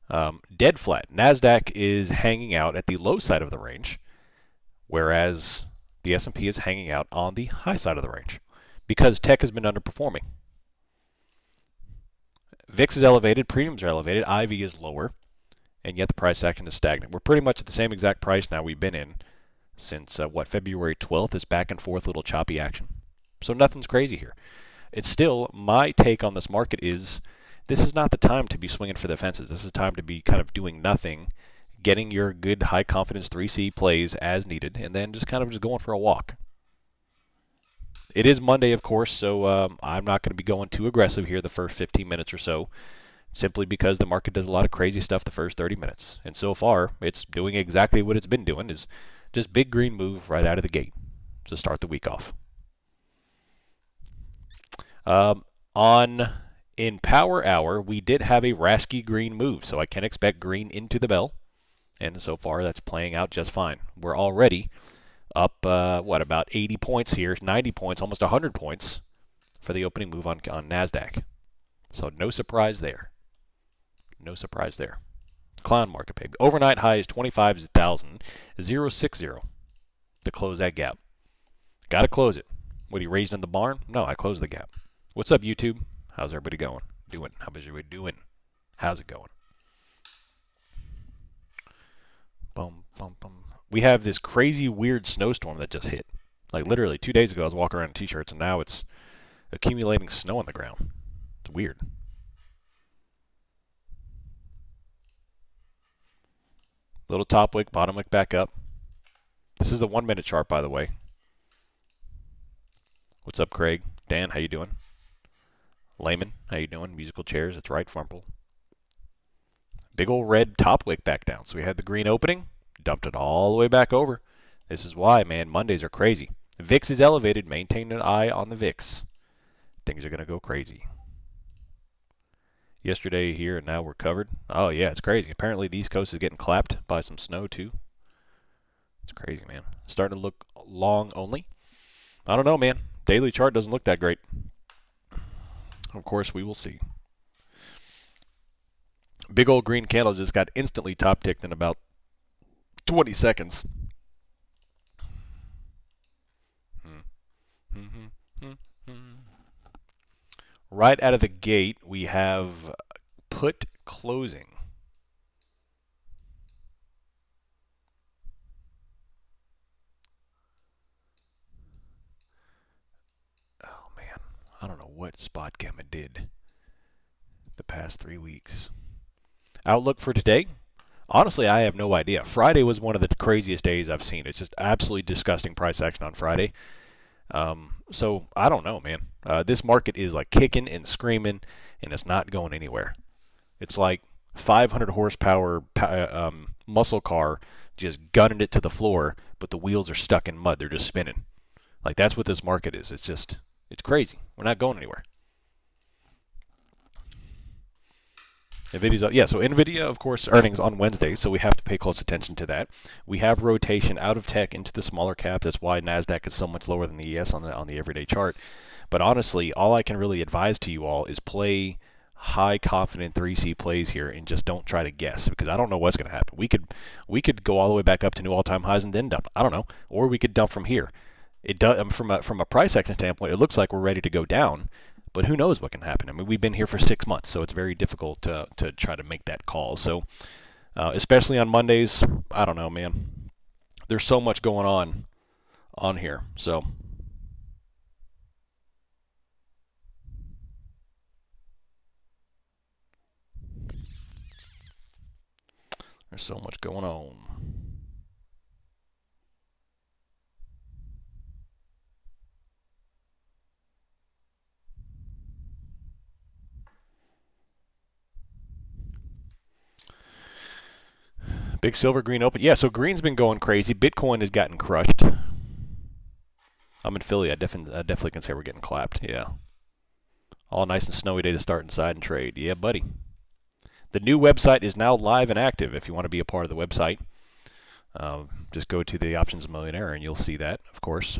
Dead flat. NASDAQ is hanging out at the low side of the range, whereas the S&P is hanging out on the high side of the range because tech has been underperforming. VIX is elevated, premiums are elevated, IV is lower, and yet the price action is stagnant. We're pretty much at the same exact price now we've been in since, February 12th. Is back and forth, little choppy action. So nothing's crazy here. It's still, my take on this market is, this is not the time to be swinging for the fences. This is time to be kind of doing nothing, getting your good high confidence 3C plays as needed, and then just kind of just going for a walk. It is Monday, of course, so I'm not going to be going too aggressive here the first 15 minutes or so, simply because the market does a lot of crazy stuff the first 30 minutes. And so far, it's doing exactly what it's been doing, is just big green move right out of the gate to start the week off. In Power Hour, we did have a rasky green move, so I can expect green into the bell. And so far, that's playing out just fine. We're already up, about 80 points here, 90 points, almost 100 points for the opening move on NASDAQ. So no surprise there. No surprise there. Clown market, baby. Overnight high is 25,060 to close that gap. Got to close it. What, are you raised in the barn? No, I closed the gap. What's up, YouTube? How's everybody going? How's everybody doing? How's it going? Boom, boom, boom. We have this crazy, weird snowstorm that just hit. Like literally 2 days ago, I was walking around in t-shirts, and now it's accumulating snow on the ground. It's weird. Little top wick, bottom wick back up. This is the 1 minute chart, by the way. What's up, Craig? Dan, how you doing? Layman, how you doing? Musical chairs, that's right, Frumple. Big old red top wick back down. So we had the green opening, dumped it all the way back over. This is why, man, Mondays are crazy. The VIX is elevated. Maintain an eye on the VIX. Things are going to go crazy. Yesterday here, and now we're covered. Oh, yeah, it's crazy. Apparently, the East Coast is getting clapped by some snow, too. It's crazy, man. Starting to look long only. I don't know, man. Daily chart doesn't look that great. Of course, we will see. Big old green candle just got instantly top ticked in about 20 seconds. Right out of the gate, we have put closing. Oh, man. I don't know what spot gamma did the past 3 weeks. Outlook for today? Honestly, I have no idea. Friday was one of the craziest days I've seen. It's just absolutely disgusting price action on Friday. So I don't know, man. This market is like kicking and screaming, and it's not going anywhere. It's like 500 horsepower muscle car just gunning it to the floor, but the wheels are stuck in mud. They're just spinning. Like, that's what this market is. It's crazy. We're not going anywhere. NVIDIA's, yeah, so NVIDIA, of course, earnings on Wednesday, so we have to pay close attention to that. We have rotation out of tech into the smaller caps. That's why NASDAQ is so much lower than the ES on the everyday chart. But honestly, all I can really advise to you all is play high confident 3C plays here and just don't try to guess, because I don't know what's going to happen. We could go all the way back up to new all-time highs and then dump. I don't know. Or we could dump from here. It does, from a price action standpoint, it looks like we're ready to go down. But who knows what can happen? I mean, we've been here for 6 months, so it's very difficult to try to make that call. So, especially on Mondays, I don't know, man. There's so much going on here. So, there's so much going on. Big silver, green open. Yeah, so green's been going crazy. Bitcoin has gotten crushed. I'm in Philly. I definitely can say we're getting clapped. Yeah. All nice and snowy day to start inside and trade. Yeah, buddy. The new website is now live and active. If you want to be a part of the website, just go to the Options Millionaire and you'll see that, of course.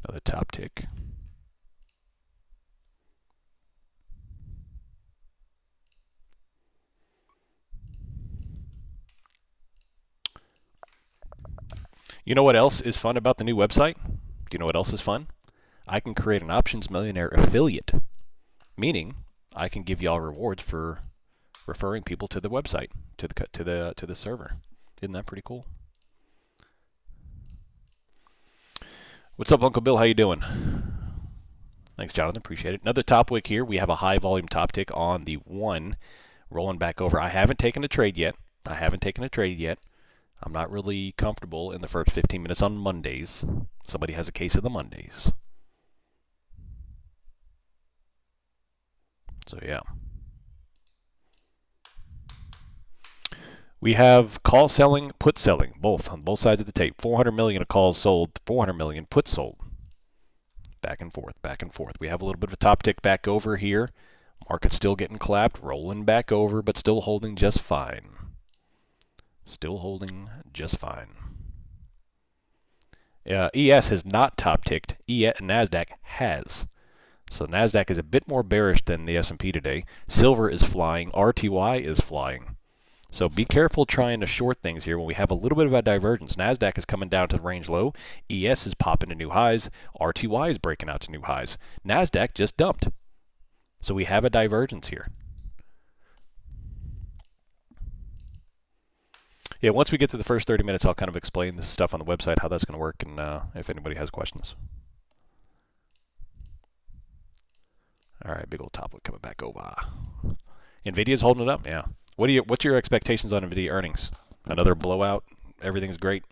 Another top tick. You know what else is fun about the new website? Do you know what else is fun? I can create an Options Millionaire affiliate, meaning I can give y'all rewards for referring people to the website, to the server. Isn't that pretty cool? What's up, Uncle Bill? How you doing? Thanks, Jonathan. Appreciate it. Another top wick here. We have a high volume top tick on the 1, rolling back over. I haven't taken a trade yet. I'm not really comfortable in the first 15 minutes on Mondays. Somebody has a case of the Mondays. So, yeah. We have call selling, put selling, both on both sides of the tape. 400 million of calls sold, 400 million puts sold. Back and forth, back and forth. We have a little bit of a top tick back over here. Market's still getting clapped, rolling back over, but still holding just fine. Still holding just fine. ES has not top ticked. NASDAQ has. So NASDAQ is a bit more bearish than the S&P today. Silver is flying. RTY is flying. So be careful trying to short things here when we have a little bit of a divergence. NASDAQ is coming down to the range low. ES is popping to new highs. RTY is breaking out to new highs. NASDAQ just dumped. So we have a divergence here. Yeah, once we get to the first 30 minutes, I'll kind of explain this stuff on the website, how that's going to work, and if anybody has questions. All right, big old top one coming back over. NVIDIA's holding it up, yeah. What's your expectations on NVIDIA earnings? Another blowout? Everything's great?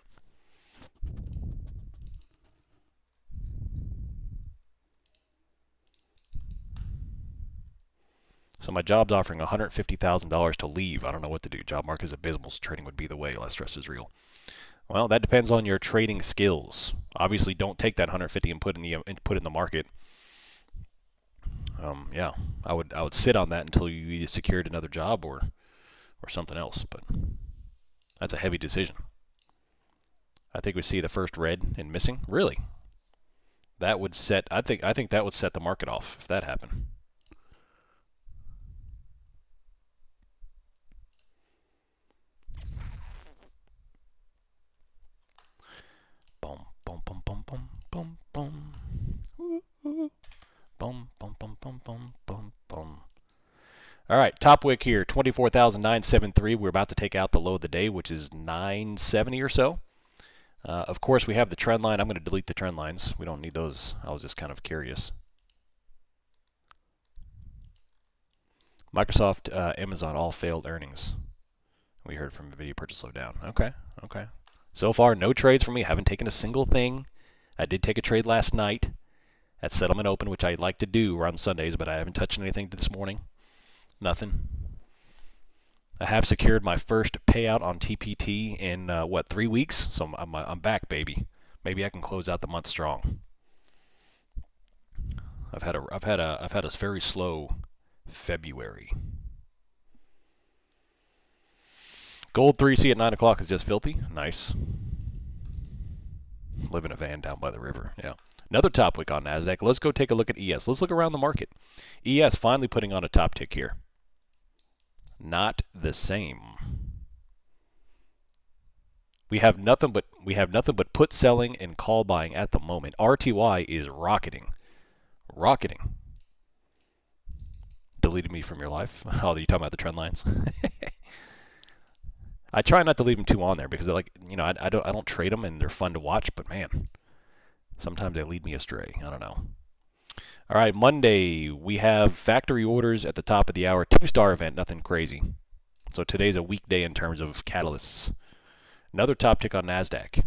So my job's offering $150,000 to leave. I don't know what to do. Job market is abysmal, so trading would be the way. Less stress is real. Well, that depends on your trading skills. Obviously, don't take that 150 and put in the market. Yeah, I would sit on that until you either secured another job or something else. But that's a heavy decision. I think we see the first red in missing. Really, that would set. I think that would set the market off if that happened. Boom, boom, boom, boom, boom, boom, boom. Boom, boom, boom, boom, boom, boom, boom. All right, top wick here, 24,973. We're about to take out the low of the day, which is 970 or so. Of course, we have the trend line. I'm going to delete the trend lines. We don't need those. I was just kind of curious. Microsoft, Amazon all failed earnings. We heard from NVIDIA purchase slow down. Okay. So far, no trades for me. Haven't taken a single thing. I did take a trade last night at settlement open, which I like to do around Sundays, but I haven't touched anything this morning. Nothing. I have secured my first payout on TPT in 3 weeks? So I'm back, baby. Maybe I can close out the month strong. I've had a very slow February. Gold 3C at 9 o'clock is just filthy. Nice. Live in a van down by the river. Yeah. Another top wick on NASDAQ. Let's go take a look at ES. Let's look around the market. ES finally putting on a top tick here. Not the same. We have nothing but put selling and call buying at the moment. RTY is rocketing. Deleted me from your life. Oh, you talking about the trend lines? I try not to leave them too on there because they're I don't trade them and they're fun to watch, but man, sometimes they lead me astray. I don't know. All right, Monday, we have factory orders at the top of the hour. 2-star event, nothing crazy. So today's a weekday in terms of catalysts. Another top tick on NASDAQ.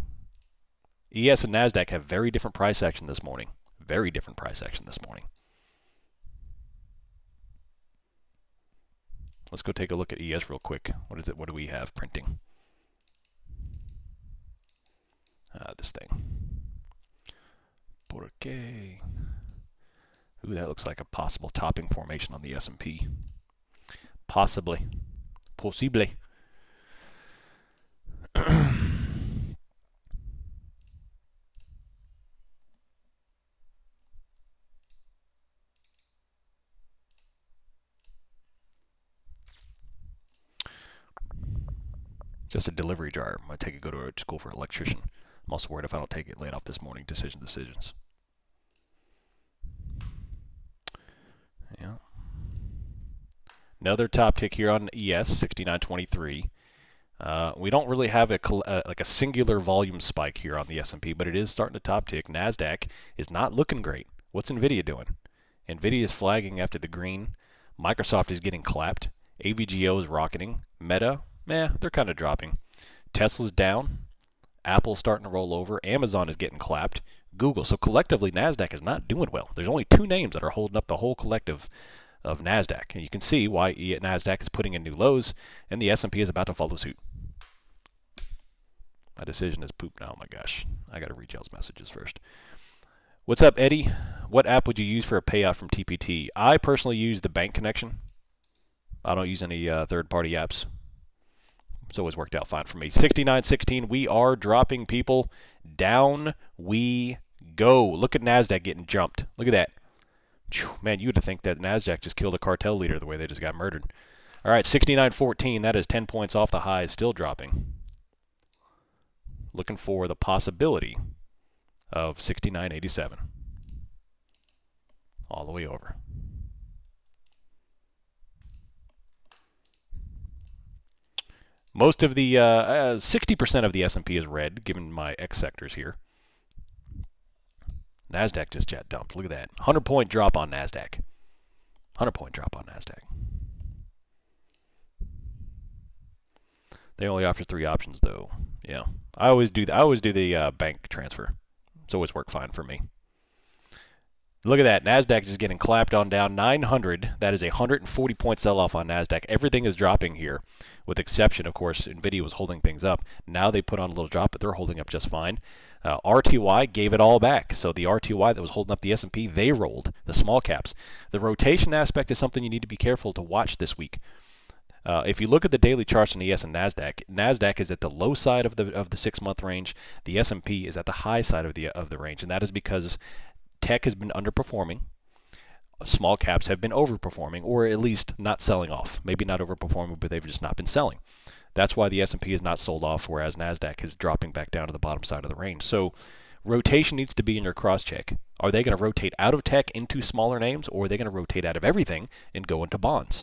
ES and NASDAQ have very different price action this morning. Let's go take a look at ES real quick. What is it? What do we have printing? This thing. Por qué? Ooh, that looks like a possible topping formation on the S&P. Possibly. Posible. Just a delivery dryer. I take it, go to a school for an electrician. I'm also worried if I don't take it, laid off this morning. Decisions. Yeah. Another top tick here on ES, 69.23. We don't really have like a singular volume spike here on the S&P, but it is starting to top tick. NASDAQ is not looking great. What's NVIDIA doing? NVIDIA is flagging after the green. Microsoft is getting clapped. AVGO is rocketing. Meta, they're kind of dropping. Tesla's down. Apple's starting to roll over. Amazon is getting clapped. Google. So collectively, NASDAQ is not doing well. There's only two names that are holding up the whole collective of NASDAQ. And you can see why NASDAQ is putting in new lows, and the S&P is about to follow suit. My decision is poop now. Oh my gosh. I got to read y'all's messages first. What's up, Eddie? What app would you use for a payout from TPT? I personally use the bank connection. I don't use any third-party apps. It's always worked out fine for me. 69.16. We are dropping, people. Down we go. Look at NASDAQ getting jumped. Look at that. Man, you would think that NASDAQ just killed a cartel leader the way they just got murdered. All right, 69.14. That is 10 points off the high. Still dropping. Looking for the possibility of 69.87. All the way over. Most of the 60% of the S&P is red, given my X sectors here. NASDAQ just jet dumped. Look at that. 100-point drop on NASDAQ. 100-point drop on NASDAQ. They only offer 3 options, though. Yeah, I always do the bank transfer. It's always worked fine for me. Look at that. NASDAQ is getting clapped on down 900. That is a 140-point sell-off on NASDAQ. Everything is dropping here, with exception, of course, NVIDIA was holding things up. Now they put on a little drop, but they're holding up just fine. RTY gave it all back. So the RTY that was holding up the S&P, they rolled, the small caps. The rotation aspect is something you need to be careful to watch this week. If you look at the daily charts on ES and NASDAQ is at the low side of the 6-month range. The S&P is at the high side of the range, and that is because tech has been underperforming. Small caps have been overperforming, or at least not selling off. Maybe not overperforming, but they've just not been selling. That's why the S&P is not sold off, whereas NASDAQ is dropping back down to the bottom side of the range. So rotation needs to be in your cross-check. Are they going to rotate out of tech into smaller names, or are they going to rotate out of everything and go into bonds?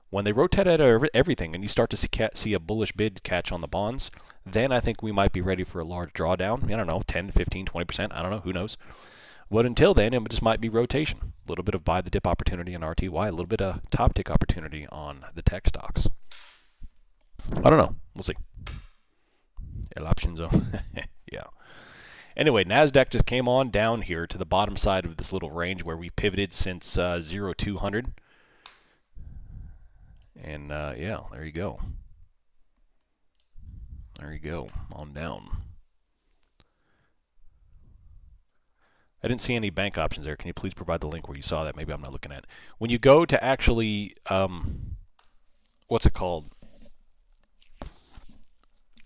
When they rotate out of everything and you start to see a bullish bid catch on the bonds, then I think we might be ready for a large drawdown. I don't know, 10, 15, 20%. I don't know. Who knows? But until then, it just might be rotation. A little bit of buy the dip opportunity on RTY, a little bit of top tick opportunity on the tech stocks. I don't know. We'll see. El option zone. Yeah. Anyway, NASDAQ just came on down here to the bottom side of this little range where we pivoted since 0,200. And yeah, there you go. There you go. On down. I didn't see any bank options there. Can you please provide the link where you saw that? Maybe I'm not looking at it. When you go to actually, what's it called?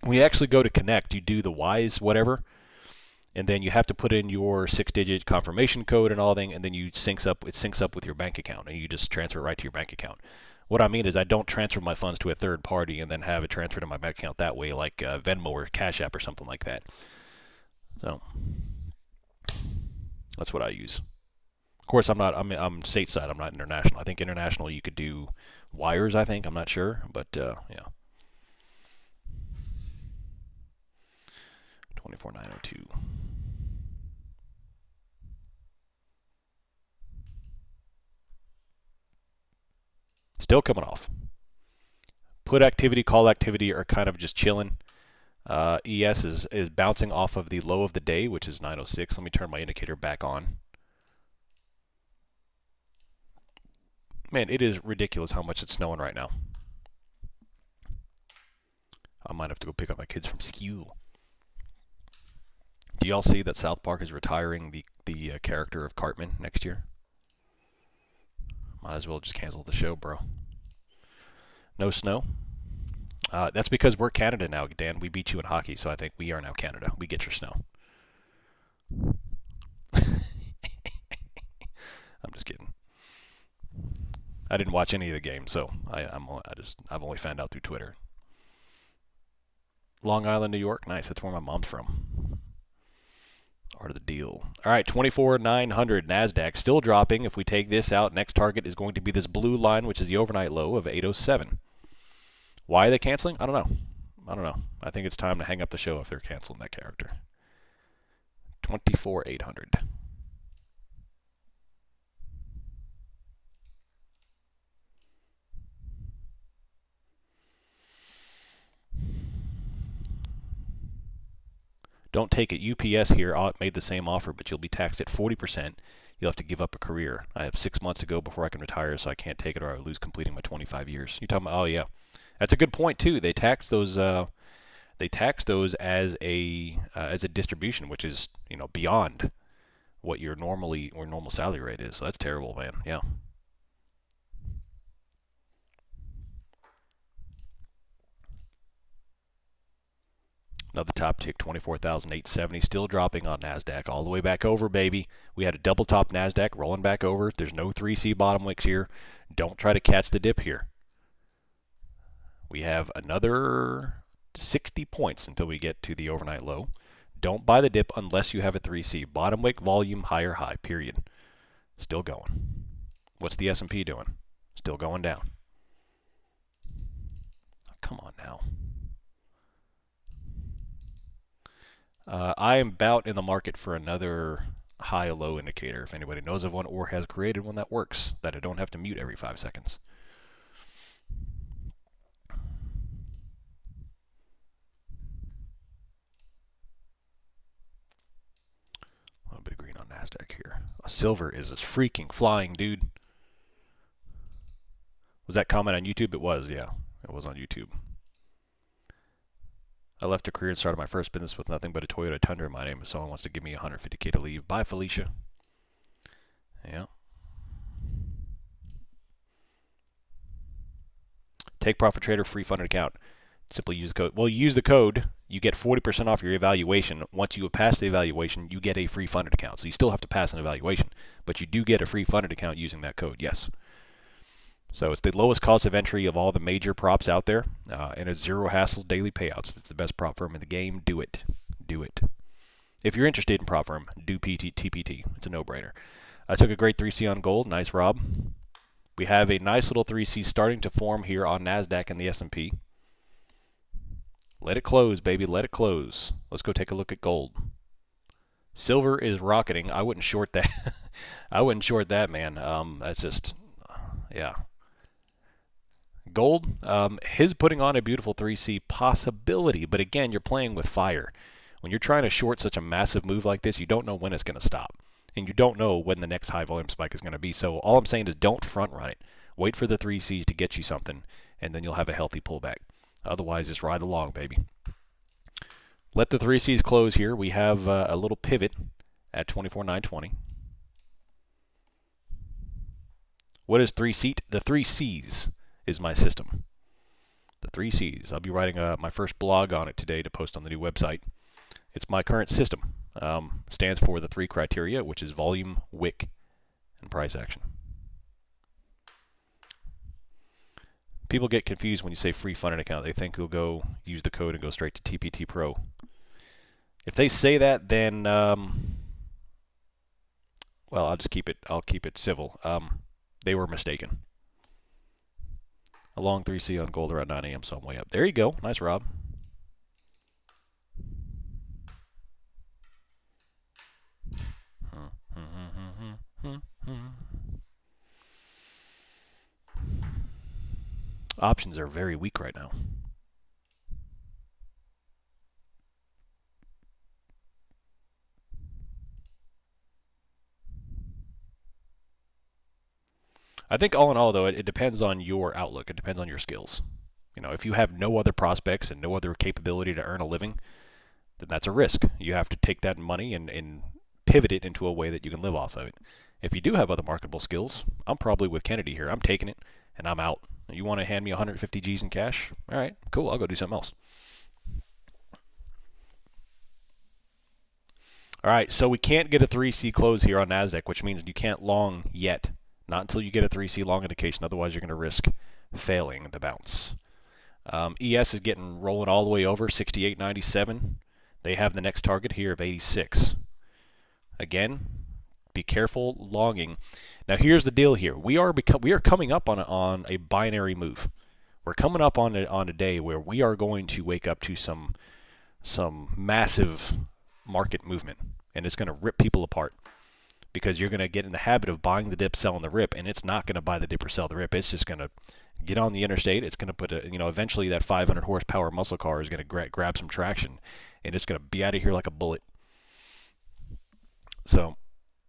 When you actually go to connect, you do the Wise whatever, and then you have to put in your 6-digit confirmation code and all that, and then it syncs up with your bank account, and you just transfer it right to your bank account. What I mean is I don't transfer my funds to a third party and then have it transferred to my bank account that way, like Venmo or Cash App or something like that. So that's what I use. Of course, I'm stateside. I'm not international. I think international you could do wires. I think I'm not sure, but yeah. 24,902. Still coming off. Put activity, call activity are kind of just chilling. ES is bouncing off of the low of the day, which is 906. Let me turn my indicator back on. Man, it is ridiculous how much it's snowing right now. I might have to go pick up my kids from school. Do y'all see that South Park is retiring the character of Cartman next year? Might as well just cancel the show, bro. No snow? That's because we're Canada now, Dan. We beat you in hockey, so I think we are now Canada. We get your snow. I'm just kidding. I didn't watch any of the games, so I've only found out through Twitter. Long Island, New York. Nice. That's where my mom's from. Art of the deal. All right, 24,900 NASDAQ. Still dropping. If we take this out, next target is going to be this blue line, which is the overnight low of 807. Why are they canceling? I don't know. I think it's time to hang up the show if they're canceling that character. 24,800. Don't take it. UPS here made the same offer, but you'll be taxed at 40%. You'll have to give up a career. I have 6 months to go before I can retire, so I can't take it or I lose completing my 25 years. You're talking about, oh yeah. That's a good point too. They tax those as a distribution, which is, you know, beyond what your normal salary rate is. So that's terrible, man. Yeah. Another top tick, 24,870, still dropping on NASDAQ, all the way back over, baby. We had a double top NASDAQ rolling back over. There's no 3C bottom wicks here. Don't try to catch the dip here. We have another 60 points until we get to the overnight low. Don't buy the dip unless you have a 3C. Bottom wick, volume, higher high, period. Still going. What's the S&P doing? Still going down. Oh, come on now. I am about in the market for another high-low indicator, if anybody knows of one or has created one that works, that I don't have to mute every 5 seconds. A little bit of green on NASDAQ here. Silver is just freaking flying, dude. Was that comment on YouTube? It was, yeah. It was on YouTube. I left a career and started my first business with nothing but a Toyota Tundra in my name. If someone wants to give me $150K to leave, bye, Felicia. Yeah. TakeProfitTrader free funded account. Simply use the code. Well, use the code. You get 40% off your evaluation. Once you have passed the evaluation, you get a free funded account. So you still have to pass an evaluation, but you do get a free funded account using that code. Yes. So it's the lowest cost of entry of all the major props out there, and it's zero hassle daily payouts. It's the best prop firm in the game. Do it. Do it. If you're interested in prop firm, do TPT. It's a no-brainer. I took a great 3C on gold. Nice, Rob. We have a nice little 3C starting to form here on NASDAQ and the S&P. Let it close, baby. Let it close. Let's go take a look at gold. Silver is rocketing. I wouldn't short that. I wouldn't short that, man. That's just, yeah. Gold, his putting on a beautiful 3C possibility, but again, you're playing with fire. When you're trying to short such a massive move like this, you don't know when it's going to stop, and you don't know when the next high volume spike is going to be. So all I'm saying is don't front run it. Wait for the 3Cs to get you something, and then you'll have a healthy pullback. Otherwise, just ride along, baby. Let the 3Cs close here. We have a little pivot at 24,920. What is 3C? The 3Cs is my system. The 3Cs. I'll be writing my first blog on it today to post on the new website. It's my current system. Stands for the 3 criteria, which is volume, wick, and price action. People get confused when you say free funded account. They think you'll go use the code and go straight to TPT Pro. If they say that, then well, I'll keep it civil. They were mistaken. A long 3C on gold around 9 a.m., so I'm way up. There you go. Nice, Rob. Options are very weak right now. I think all in all, though, it depends on your outlook. It depends on your skills. You know, if you have no other prospects and no other capability to earn a living, then that's a risk. You have to take that money and pivot it into a way that you can live off of it. If you do have other marketable skills, I'm probably with Kennedy here. I'm taking it, and I'm out. You want to hand me 150 G's in cash? All right, cool. I'll go do something else. All right, so we can't get a 3C close here on NASDAQ, which means you can't long yet. Not until you get a 3C long indication. Otherwise, you're going to risk failing the bounce. ES is getting rolling all the way over 68.97. They have the next target here of 86. Again, be careful longing. Now here's the deal here. We are coming up on a binary move. We're coming up on a day where we are going to wake up to some massive market movement, and it's going to rip people apart, because you're going to get in the habit of buying the dip, selling the rip, and it's not going to buy the dip or sell the rip. It's just going to get on the interstate. It's going to put eventually that 500 horsepower muscle car is going to grab some traction, and it's going to be out of here like a bullet. So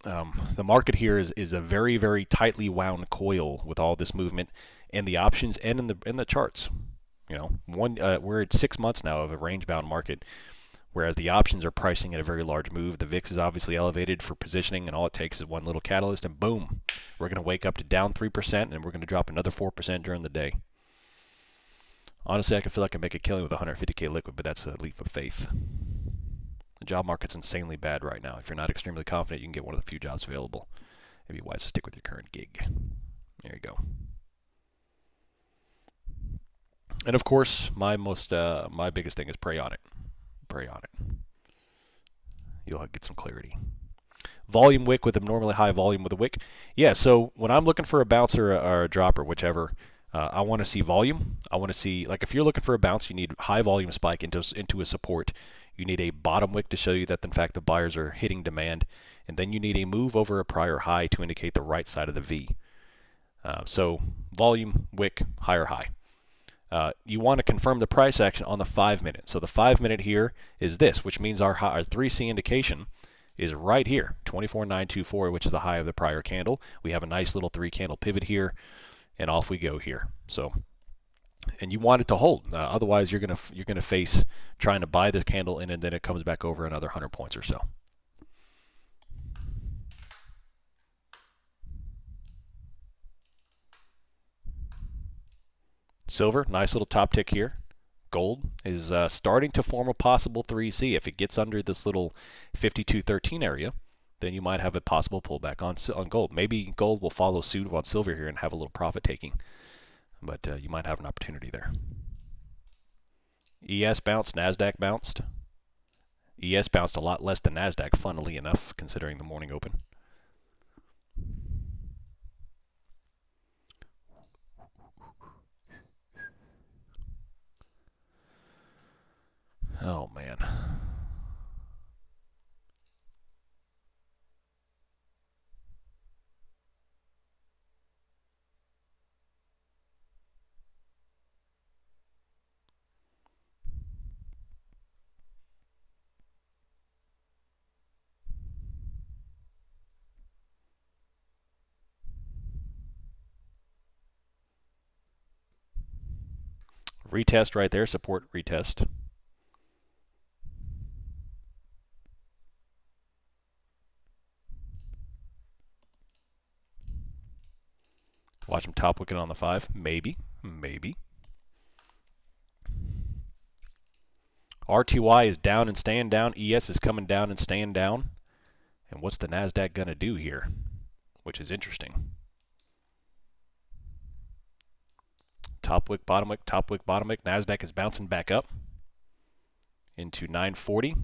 the market here is a very, very tightly wound coil with all this movement and the options and in the charts. We're at 6 months now of a range-bound market, whereas the options are pricing at a very large move. The VIX is obviously elevated for positioning, and all it takes is one little catalyst, and boom, we're going to wake up to down 3%, and we're going to drop another 4% during the day. Honestly, I can feel like I can make a killing with 150K liquid, but that's a leap of faith. The job market's insanely bad right now. If you're not extremely confident, you can get one of the few jobs available. It'd be wise to stick with your current gig. There you go. And of course, my biggest thing is pray on it. Pray on it. You'll get some clarity. Volume wick with abnormally high volume with a wick. Yeah, so when I'm looking for a bounce or a drop or whichever, I want to see volume. I want to see, like, if you're looking for a bounce, you need high volume spike into a support. You need a bottom wick to show you that, in fact, the buyers are hitting demand. And then you need a move over a prior high to indicate the right side of the V. So volume, wick, higher high. You want to confirm the price action on the 5 minute. So the 5 minute here is this, which means our 3C indication is right here, 24.924, which is the high of the prior candle. We have a nice little 3 candle pivot here, and off we go here. So, and you want it to hold. Otherwise, you're gonna face trying to buy this candle, and then it comes back over another 100 points or so. Silver, nice little top tick here. Gold is starting to form a possible 3C. If it gets under this little 52.13 area, then you might have a possible pullback on gold. Maybe gold will follow suit on silver here and have a little profit taking, but you might have an opportunity there. ES bounced, NASDAQ bounced. ES bounced a lot less than NASDAQ, funnily enough, considering the morning open. Oh, man. Retest right there, support retest. Watch him top wicket on the 5. Maybe. Maybe. RTY is down and staying down. ES is coming down and staying down. And what's the NASDAQ going to do here? Which is interesting. Top wick, bottom wick, top wick, bottom wick. NASDAQ is bouncing back up into 940.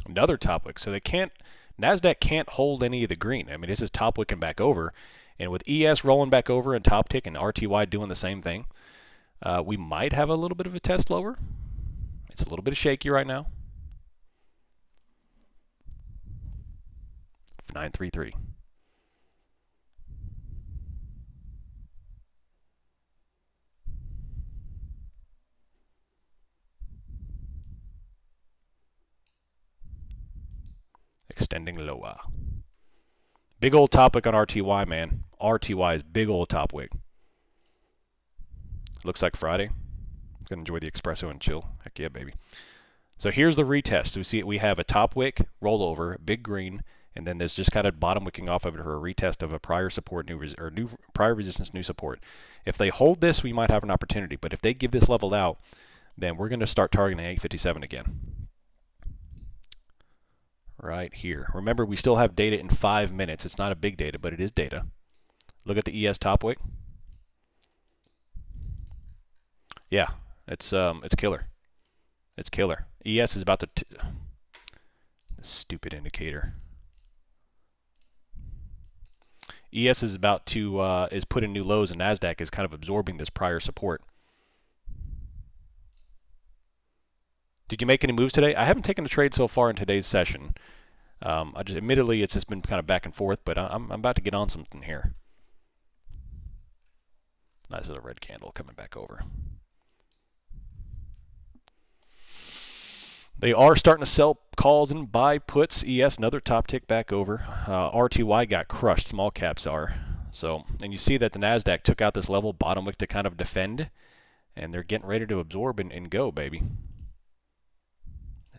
Another top wick. So NASDAQ can't hold any of the green. I mean, this is top wicking back over. And with ES rolling back over and top tick and RTY doing the same thing, we might have a little bit of a test lower. It's a little bit shaky right now. 933. Extending lower. Big old top wick on RTY, man. RTY is big old top wick. Looks like Friday. I'm going to enjoy the espresso and chill. Heck yeah, baby. So here's the retest. We have a top wick, rollover, big green, and then there's just kind of bottom wicking off of it for a retest of a prior support, prior resistance, new support. If they hold this, we might have an opportunity. But if they give this level out, then we're going to start targeting 857 again. right here. Remember, we still have data in 5 minutes. It's not a big data, but it is data. Look at the ES top wick. Yeah, it's killer. It's killer. ES is about to stupid indicator. ES is about to is putting new lows, and Nasdaq is kind of absorbing this prior support. Did you make any moves today? I haven't taken a trade so far in today's session. Admittedly, it's just been kind of back and forth, but I'm about to get on something here. Nice little red candle coming back over. They are starting to sell calls and buy puts. ES, another top tick back over. RTY got crushed. Small caps are. So, and you see that the Nasdaq took out this level, bottom wick to kind of defend, and they're getting ready to absorb and go, baby.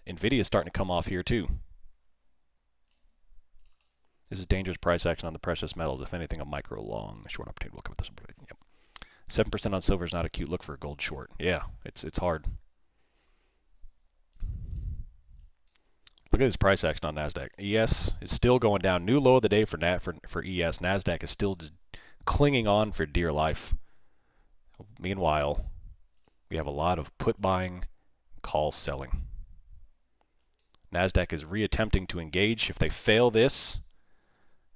Nvidia is starting to come off here too. This is dangerous price action on the precious metals. If anything, a micro long. Short opportunity will come with this. Yep. 7% on silver is not a cute look for a gold short. Yeah, it's hard. Look at this price action on Nasdaq. ES is still going down. New low of the day for ES. Nasdaq is still just clinging on for dear life. Meanwhile, we have a lot of put buying, call selling. Nasdaq is reattempting to engage. If they fail this,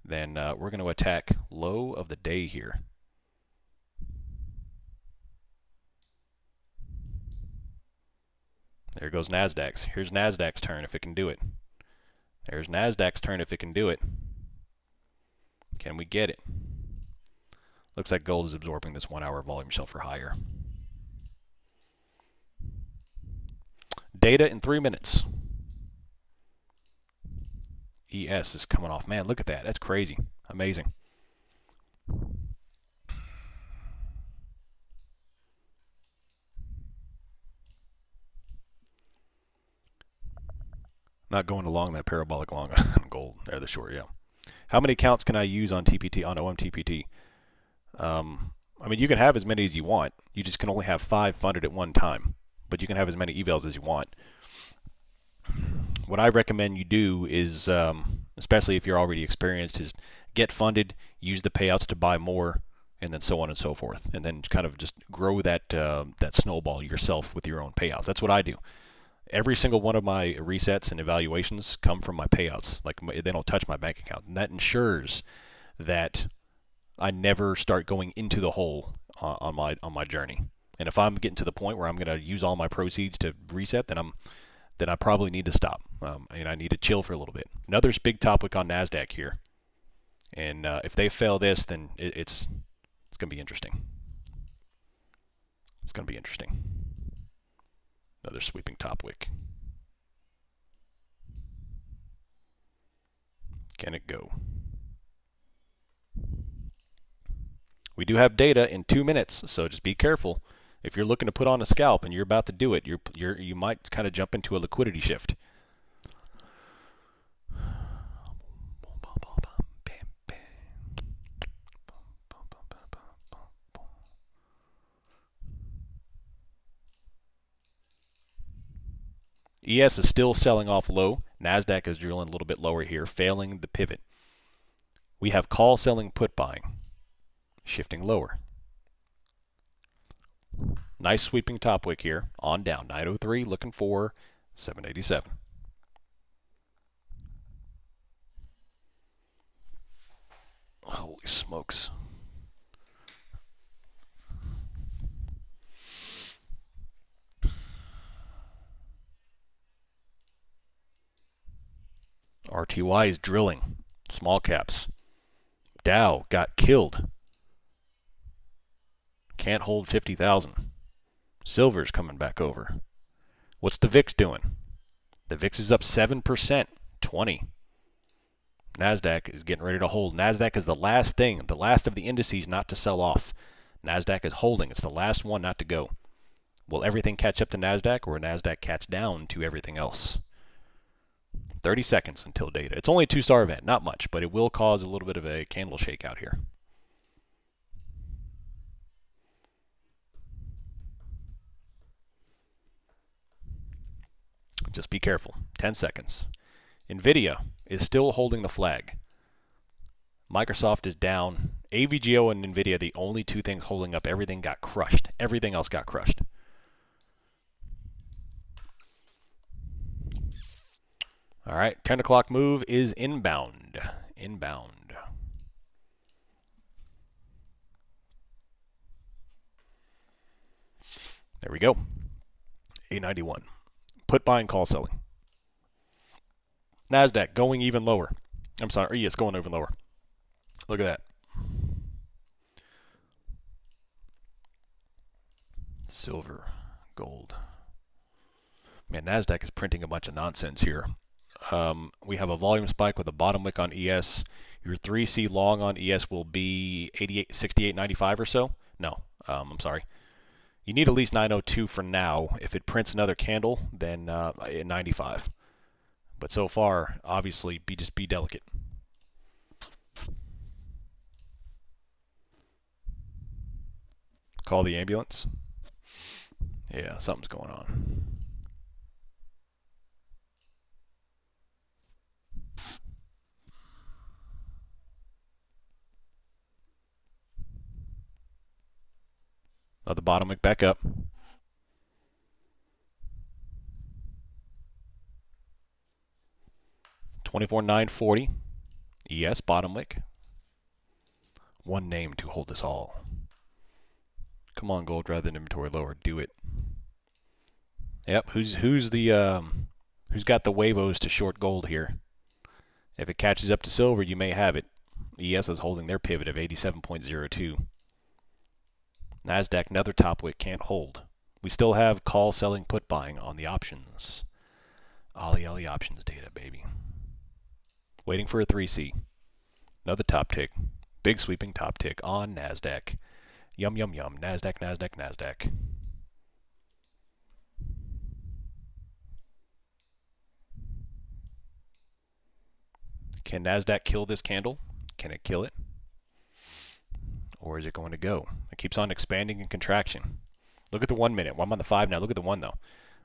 then we're going to attack low of the day here. There goes Nasdaq's. Here's Nasdaq's turn if it can do it. There's Nasdaq's turn if it can do it. Can we get it? Looks like gold is absorbing this 1 hour volume shelf for higher. Data in 3 minutes. ES is coming off. Man, look at that. That's crazy. Amazing. Not going along that parabolic long on gold, or the short, yeah. How many counts can I use on TPT, on OMTPT? I mean, you can have as many as you want. You just can only have 5 funded at one time, but you can have as many evals as you want. What I recommend you do is, especially if you're already experienced, is get funded, use the payouts to buy more, and then so on and so forth, and then kind of just grow that that snowball yourself with your own payouts. That's what I do. Every single one of my resets and evaluations come from my payouts. Like, they don't touch my bank account, and that ensures that I never start going into the hole on my journey. And if I'm getting to the point where I'm going to use all my proceeds to reset, then I probably need to stop. And I need to chill for a little bit. Another big topic on Nasdaq here, and if they fail this, then it's going to be interesting. It's going to be interesting. Another sweeping top wick. Can it go? We do have data in 2 minutes, so just be careful. If you're looking to put on a scalp and you're about to do it, you might kind of jump into a liquidity shift. ES is still selling off low. Nasdaq is drilling a little bit lower here, failing the pivot. We have call selling, put buying, shifting lower. Nice sweeping top wick here, on down. 903, looking for 787. Holy smokes. RTY is drilling. Small caps. Dow got killed. Can't hold 50,000. Silver's coming back over. What's the VIX doing? The VIX is up 7%, 20. Nasdaq is getting ready to hold. Nasdaq is the last thing, the last of the indices not to sell off. Nasdaq is holding. It's the last one not to go. Will everything catch up to Nasdaq, or Nasdaq catch down to everything else? 30 seconds until data. It's only a 2-star event, not much, but it will cause a little bit of a candle shakeout here. Just be careful. 10 seconds. Nvidia is still holding the flag. Microsoft is down. AVGO and Nvidia, the only two things holding up. Everything got crushed. Everything else got crushed. All right, 10 o'clock move is inbound. Inbound. There we go. 891. Put buying, call selling. NASDAQ going even lower. I'm sorry, yes, going even lower. Look at that. Silver, gold. Man, NASDAQ is printing a bunch of nonsense here. We have a volume spike with a bottom wick on ES. Your 3C long on ES will be 68.95 or so. No, I'm sorry. You need at least 902 for now. If it prints another candle, then 95. But so far, obviously, just be delicate. Call the ambulance. Yeah, something's going on. Oh, the bottom wick back up. $24,940. ES bottom wick. One name to hold us all. Come on, gold, rather than inventory lower. Do it. Yep. Who's got the wavos to short gold here? If it catches up to silver, you may have it. ES is holding their pivot of 87.02. NASDAQ, another top wick, can't hold. We still have call, selling, put buying on the options. Ollie options data, baby. Waiting for a 3C. Another top tick. Big sweeping top tick on NASDAQ. Yum, yum, yum. NASDAQ, NASDAQ, NASDAQ. Can NASDAQ kill this candle? Can it kill it? Or is it going to go? It keeps on expanding and contraction. Look at the 1 minute. I'm on the 5 now. Look at the 1 though.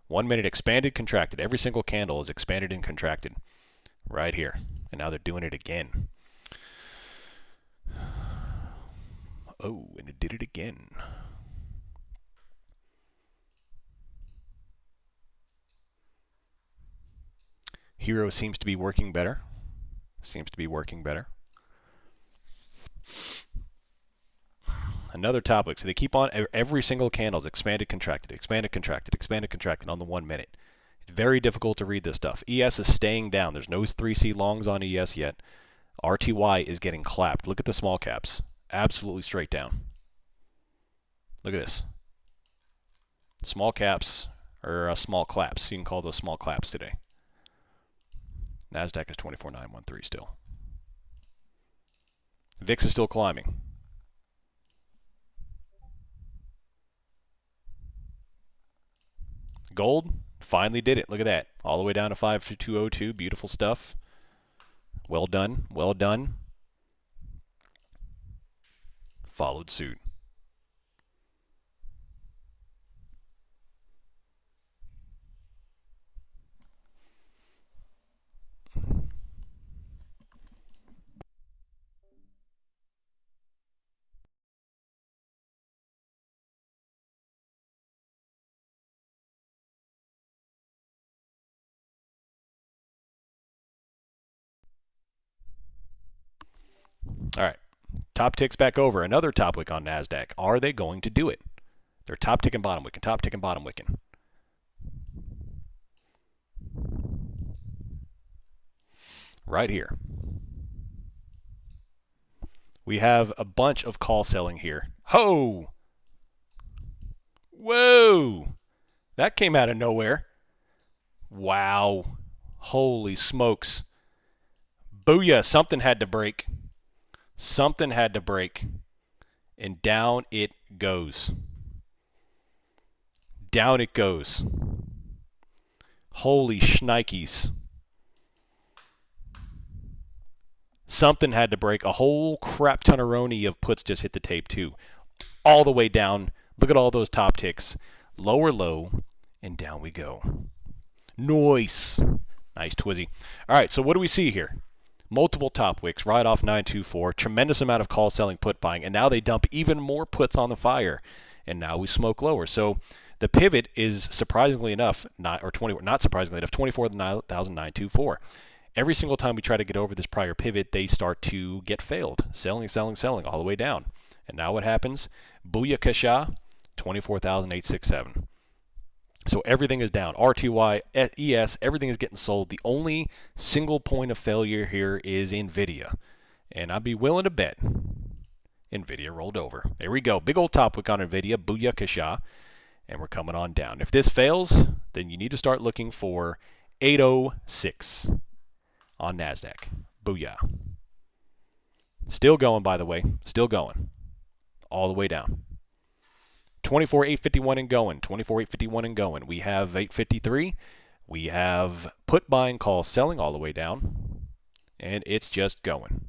1 minute expanded, contracted. Every single candle is expanded and contracted. Right here. And now they're doing it again. Oh, and it did it again. Hero seems to be working better. Seems to be working better. Another topic. So they keep on, every single candle is expanded, contracted, expanded, contracted, expanded, contracted on the 1 minute. It's very difficult to read this stuff. ES is staying down. There's no 3C longs on ES yet. RTY is getting clapped. Look at the small caps. Absolutely straight down. Look at this. Small caps, or small claps. You can call those small claps today. NASDAQ is 24,913 still. VIX is still climbing. Gold finally did it. Look at that. All the way down to 52202. Beautiful stuff. Well done. Well done. Followed suit. All right. Top ticks back over. Another top wick on NASDAQ. Are they going to do it? They're top ticking, bottom wicking, top ticking, bottom wicking. Right here. We have a bunch of call selling here. Ho! Whoa! That came out of nowhere. Wow. Holy smokes. Booyah. Something had to break. Something had to break. And down it goes. Down it goes. Holy shnikes. Something had to break. A whole crap ton of puts just hit the tape too. All the way down. Look at all those top ticks. Lower low, and down we go. Nice. Nice twizzy. All right, so what do we see here? Multiple top wicks right off 924, tremendous amount of call selling, put buying, and now they dump even more puts on the fire, and now we smoke lower. So the pivot is surprisingly enough, not surprisingly enough, 24,924. Every single time we try to get over this prior pivot, they start to get failed, selling, selling, selling all the way down. And now what happens? Booyakasha, 24,867. So everything is down. RTY, ES, everything is getting sold. The only single point of failure here is NVIDIA. And I'd be willing to bet NVIDIA rolled over. There we go. Big old top wick on NVIDIA. Booyakasha. And we're coming on down. If this fails, then you need to start looking for 806 on NASDAQ. Booyah. Still going, by the way. Still going. All the way down. 24,851 and going. 24,851 and going. We have 853. We have put buying, call selling all the way down. And it's just going.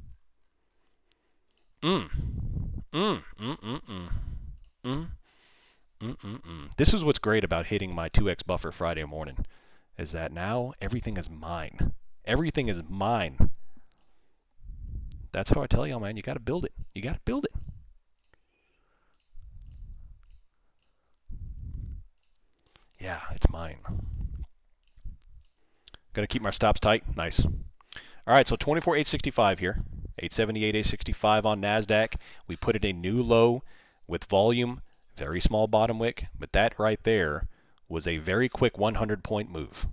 This is what's great about hitting my 2x buffer Friday morning, is that now everything is mine. Everything is mine. That's how I tell y'all, man. You got to build it. You got to build it. Yeah, it's mine. Gonna keep my stops tight. Nice. All right, so 24,865 here. 878, 865 on NASDAQ. We put it a new low with volume. Very small bottom wick. But that right there was a very quick 100-point move.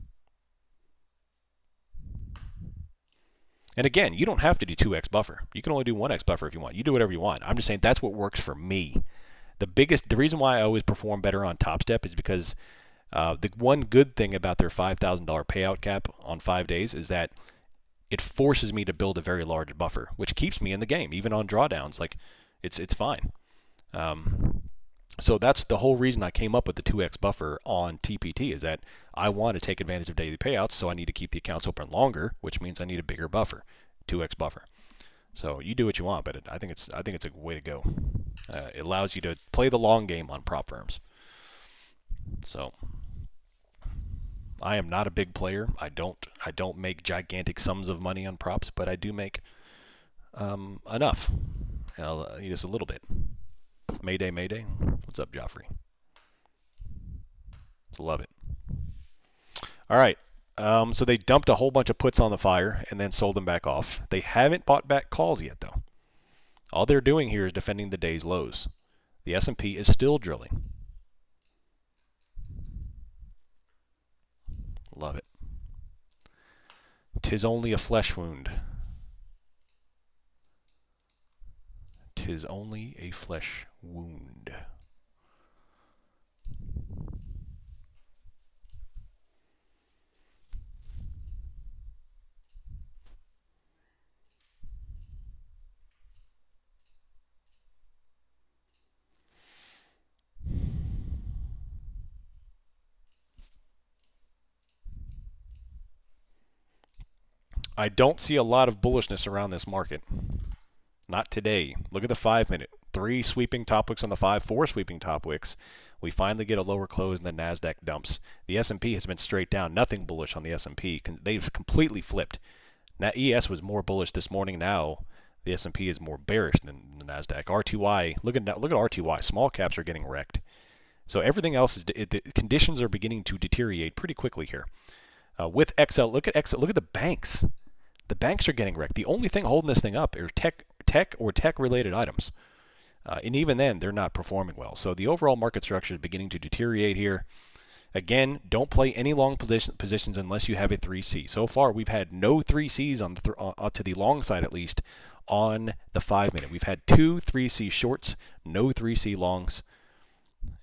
And again, you don't have to do 2x buffer. You can only do 1x buffer if you want. You do whatever you want. I'm just saying that's what works for me. The reason why I always perform better on Top Step is because the one good thing about their $5,000 payout cap on 5 days is that it forces me to build a very large buffer, which keeps me in the game, even on drawdowns. Like, it's fine. So that's the whole reason I came up with the 2x buffer on TPT, is that I want to take advantage of daily payouts, so I need to keep the accounts open longer, which means I need a bigger buffer, 2x buffer. So you do what you want, but I think it's a way to go. It allows you to play the long game on prop firms. So I am not a big player. I don't make gigantic sums of money on props, but I do make enough. Just a little bit. Mayday, Mayday. What's up, Joffrey? Love it. All right. So they dumped a whole bunch of puts on the fire and then sold them back off. They haven't bought back calls yet, though. All they're doing here is defending the day's lows. The S&P is still drilling. Love it. 'Tis only a flesh wound. 'Tis only a flesh wound. I don't see a lot of bullishness around this market. Not today. Look at the 5-minute. 3 sweeping top wicks on the 5, 4 sweeping top wicks. We finally get a lower close and the NASDAQ dumps. The S&P has been straight down. Nothing bullish on the S&P. They've completely flipped. Now, ES was more bullish this morning. Now the S&P is more bearish than the NASDAQ. RTY, look at RTY. Small caps are getting wrecked. So everything else is, the conditions are beginning to deteriorate pretty quickly here. With XL, look at the banks. The banks are getting wrecked. The only thing holding this thing up are tech-related items. And even then, they're not performing well. So the overall market structure is beginning to deteriorate here. Again, don't play any long positions unless you have a 3C. So far, we've had no 3Cs on to the long side, at least, on the 5-minute. We've had 2 3C shorts, no 3C longs.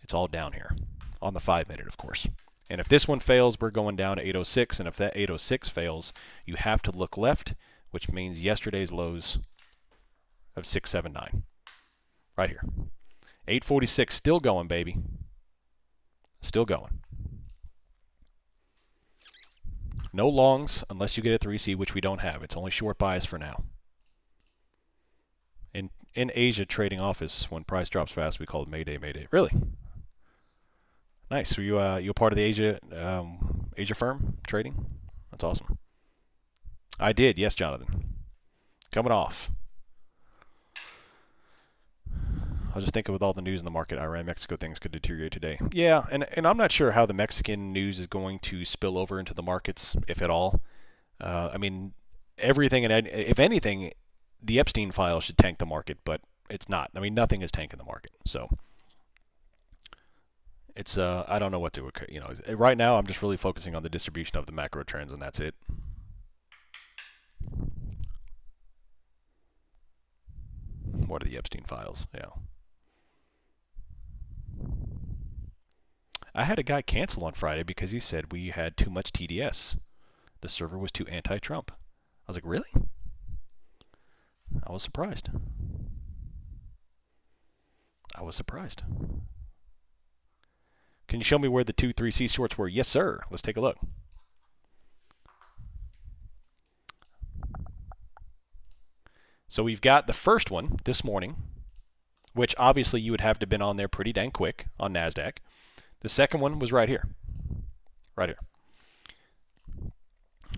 It's all down here on the 5-minute, of course. And if this one fails, we're going down to 806. And if that 806 fails, you have to look left, which means yesterday's lows of 679. Right here. 846, still going, baby. Still going. No longs unless you get a 3C, which we don't have. It's only short buys for now. In Asia trading office, when price drops fast, we call it Mayday, Mayday. Really? Nice. So you a part of the Asia firm trading? That's awesome. I did, yes, Jonathan. Coming off. I was just thinking with all the news in the market, Iran-Mexico things could deteriorate today. Yeah, and I'm not sure how the Mexican news is going to spill over into the markets, if at all. I mean, everything, and if anything, the Epstein file should tank the market, but it's not. I mean, nothing is tanking the market. So it's I don't know what to, you know, right now I'm just really focusing on the distribution of the macro trends, and that's it. What are the Epstein files? Yeah. I had a guy cancel on Friday because he said we had too much TDS. The server was too anti-Trump. I was like, really? I was surprised. I was surprised. Can you show me where the 2-3C shorts were? Yes, sir. Let's take a look. So we've got the first one this morning, which obviously you would have to have been on there pretty dang quick on NASDAQ. The second one was right here. Right here.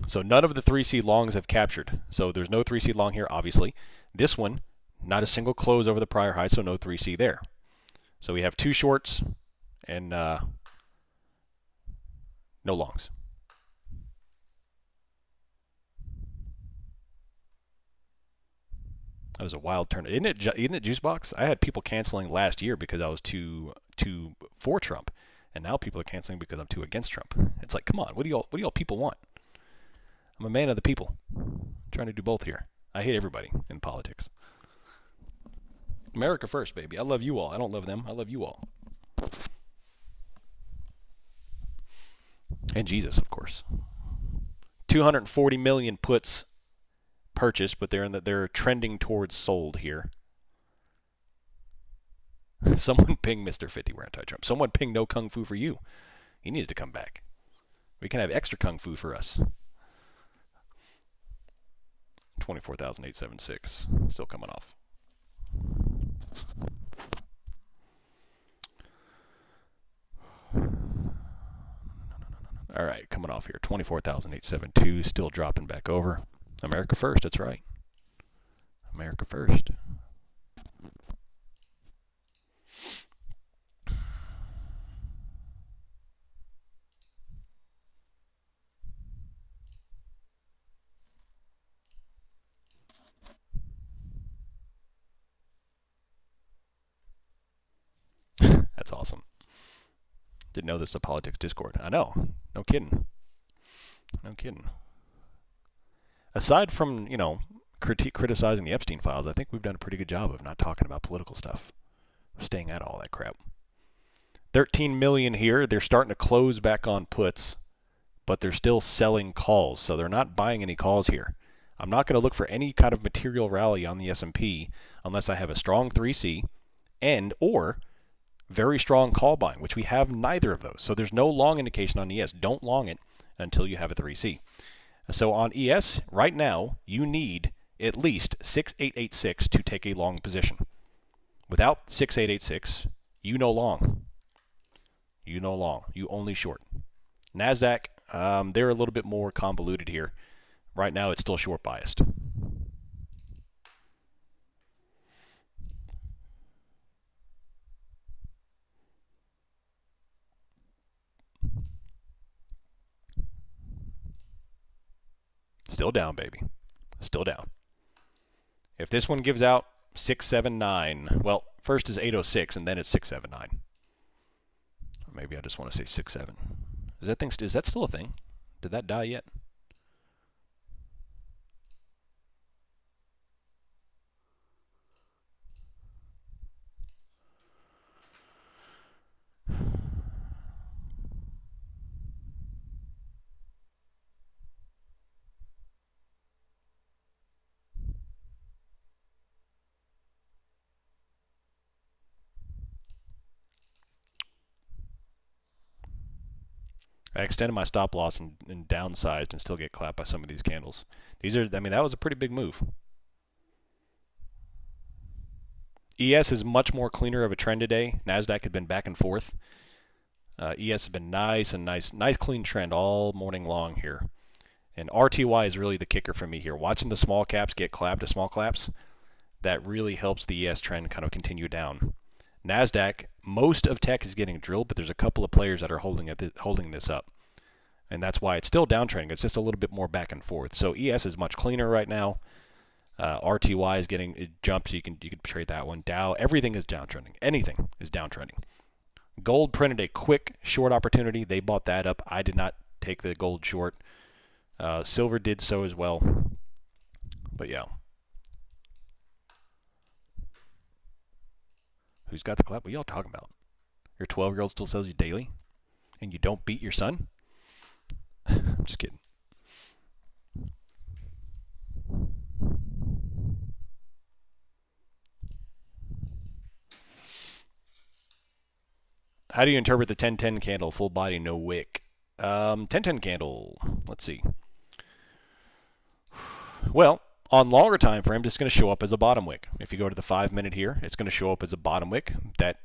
So none of the 3C longs have captured. So there's no 3C long here, obviously. This one, not a single close over the prior high, so no 3C there. So we have two shorts and no longs. That was a wild turn. Isn't it Juicebox? I had people canceling last year because I was too for Trump, and now people are canceling because I'm too against Trump. It's like, come on, what do y'all people want? I'm a man of the people. I'm trying to do both here. I hate everybody in politics. America first, baby. I love you all. I don't love them. I love you all. And Jesus, of course. 240 million puts purchased, but they're trending towards sold here. Someone ping Mr. 50 we're anti-Trump. Someone ping no kung fu for you. He needs to come back. We can have extra kung fu for us. 24,876. Still coming off. All right, coming off here. 24,872. Still dropping back over. America first, that's right. America first. That's awesome. Didn't know this is a politics Discord. I know. No kidding. No kidding. Aside from, you know, criticizing the Epstein files, I think we've done a pretty good job of not talking about political stuff. Staying out of all that crap. 13 million here. They're starting to close back on puts, but they're still selling calls, so they're not buying any calls here. I'm not going to look for any kind of material rally on the S&P unless I have a strong 3C and or very strong call buying, which we have neither of those. So there's no long indication on ES. Don't long it until you have a 3C. So on ES, right now, you need at least 6886 to take a long position. Without 6886, you no long. You no long. You only short. NASDAQ, they're a little bit more convoluted here. Right now, it's still short biased. Still down, baby. Still down. If this one gives out 679, well, first is 806 and then it's 679. Or maybe I just want to say 67. Is that still a thing? Did that die yet? I extended my stop loss and downsized and still get clapped by some of these candles. These are, I mean, that was a pretty big move. ES is much more cleaner of a trend today. NASDAQ had been back and forth. ES has been nice clean trend all morning long here. And RTY is really the kicker for me here. Watching the small caps get clapped to small caps, that really helps the ES trend kind of continue down. NASDAQ, most of tech is getting drilled, but there's a couple of players that are holding this up. And that's why it's still downtrending. It's just a little bit more back and forth. So ES is much cleaner right now. RTY is getting it jumps. You can trade that one. Dow, everything is downtrending. Anything is downtrending. Gold printed a quick short opportunity. They bought that up. I did not take the gold short. Silver did so as well. But yeah. Who's got the clap? What are y'all talking about? Your 12-year-old still sells you daily? And you don't beat your son? I'm just kidding. How do you interpret the 10-10 candle, full body, no wick? 10-10 candle, let's see. Well, on longer time frames, it's going to show up as a bottom wick. If you go to the 5-minute here, it's going to show up as a bottom wick that,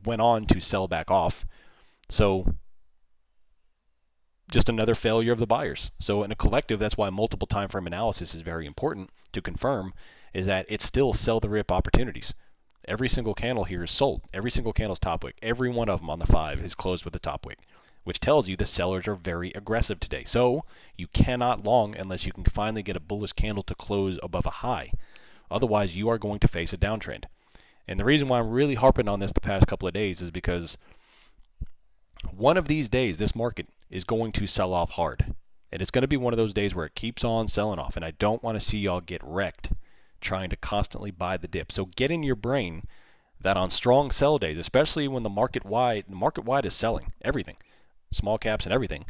went on to sell back off. So just another failure of the buyers. So in a collective, that's why multiple time frame analysis is very important to confirm, is that it's still sell the rip opportunities. Every single candle here is sold. Every single candle's top wick. Every one of them on the 5 is closed with a top wick, which tells you the sellers are very aggressive today. So you cannot long unless you can finally get a bullish candle to close above a high. Otherwise, you are going to face a downtrend. And the reason why I'm really harping on this the past couple of days is because one of these days, this market is going to sell off hard. And it's going to be one of those days where it keeps on selling off. And I don't want to see y'all get wrecked trying to constantly buy the dip. So get in your brain that on strong sell days, especially when the market wide is selling everything, small caps and everything,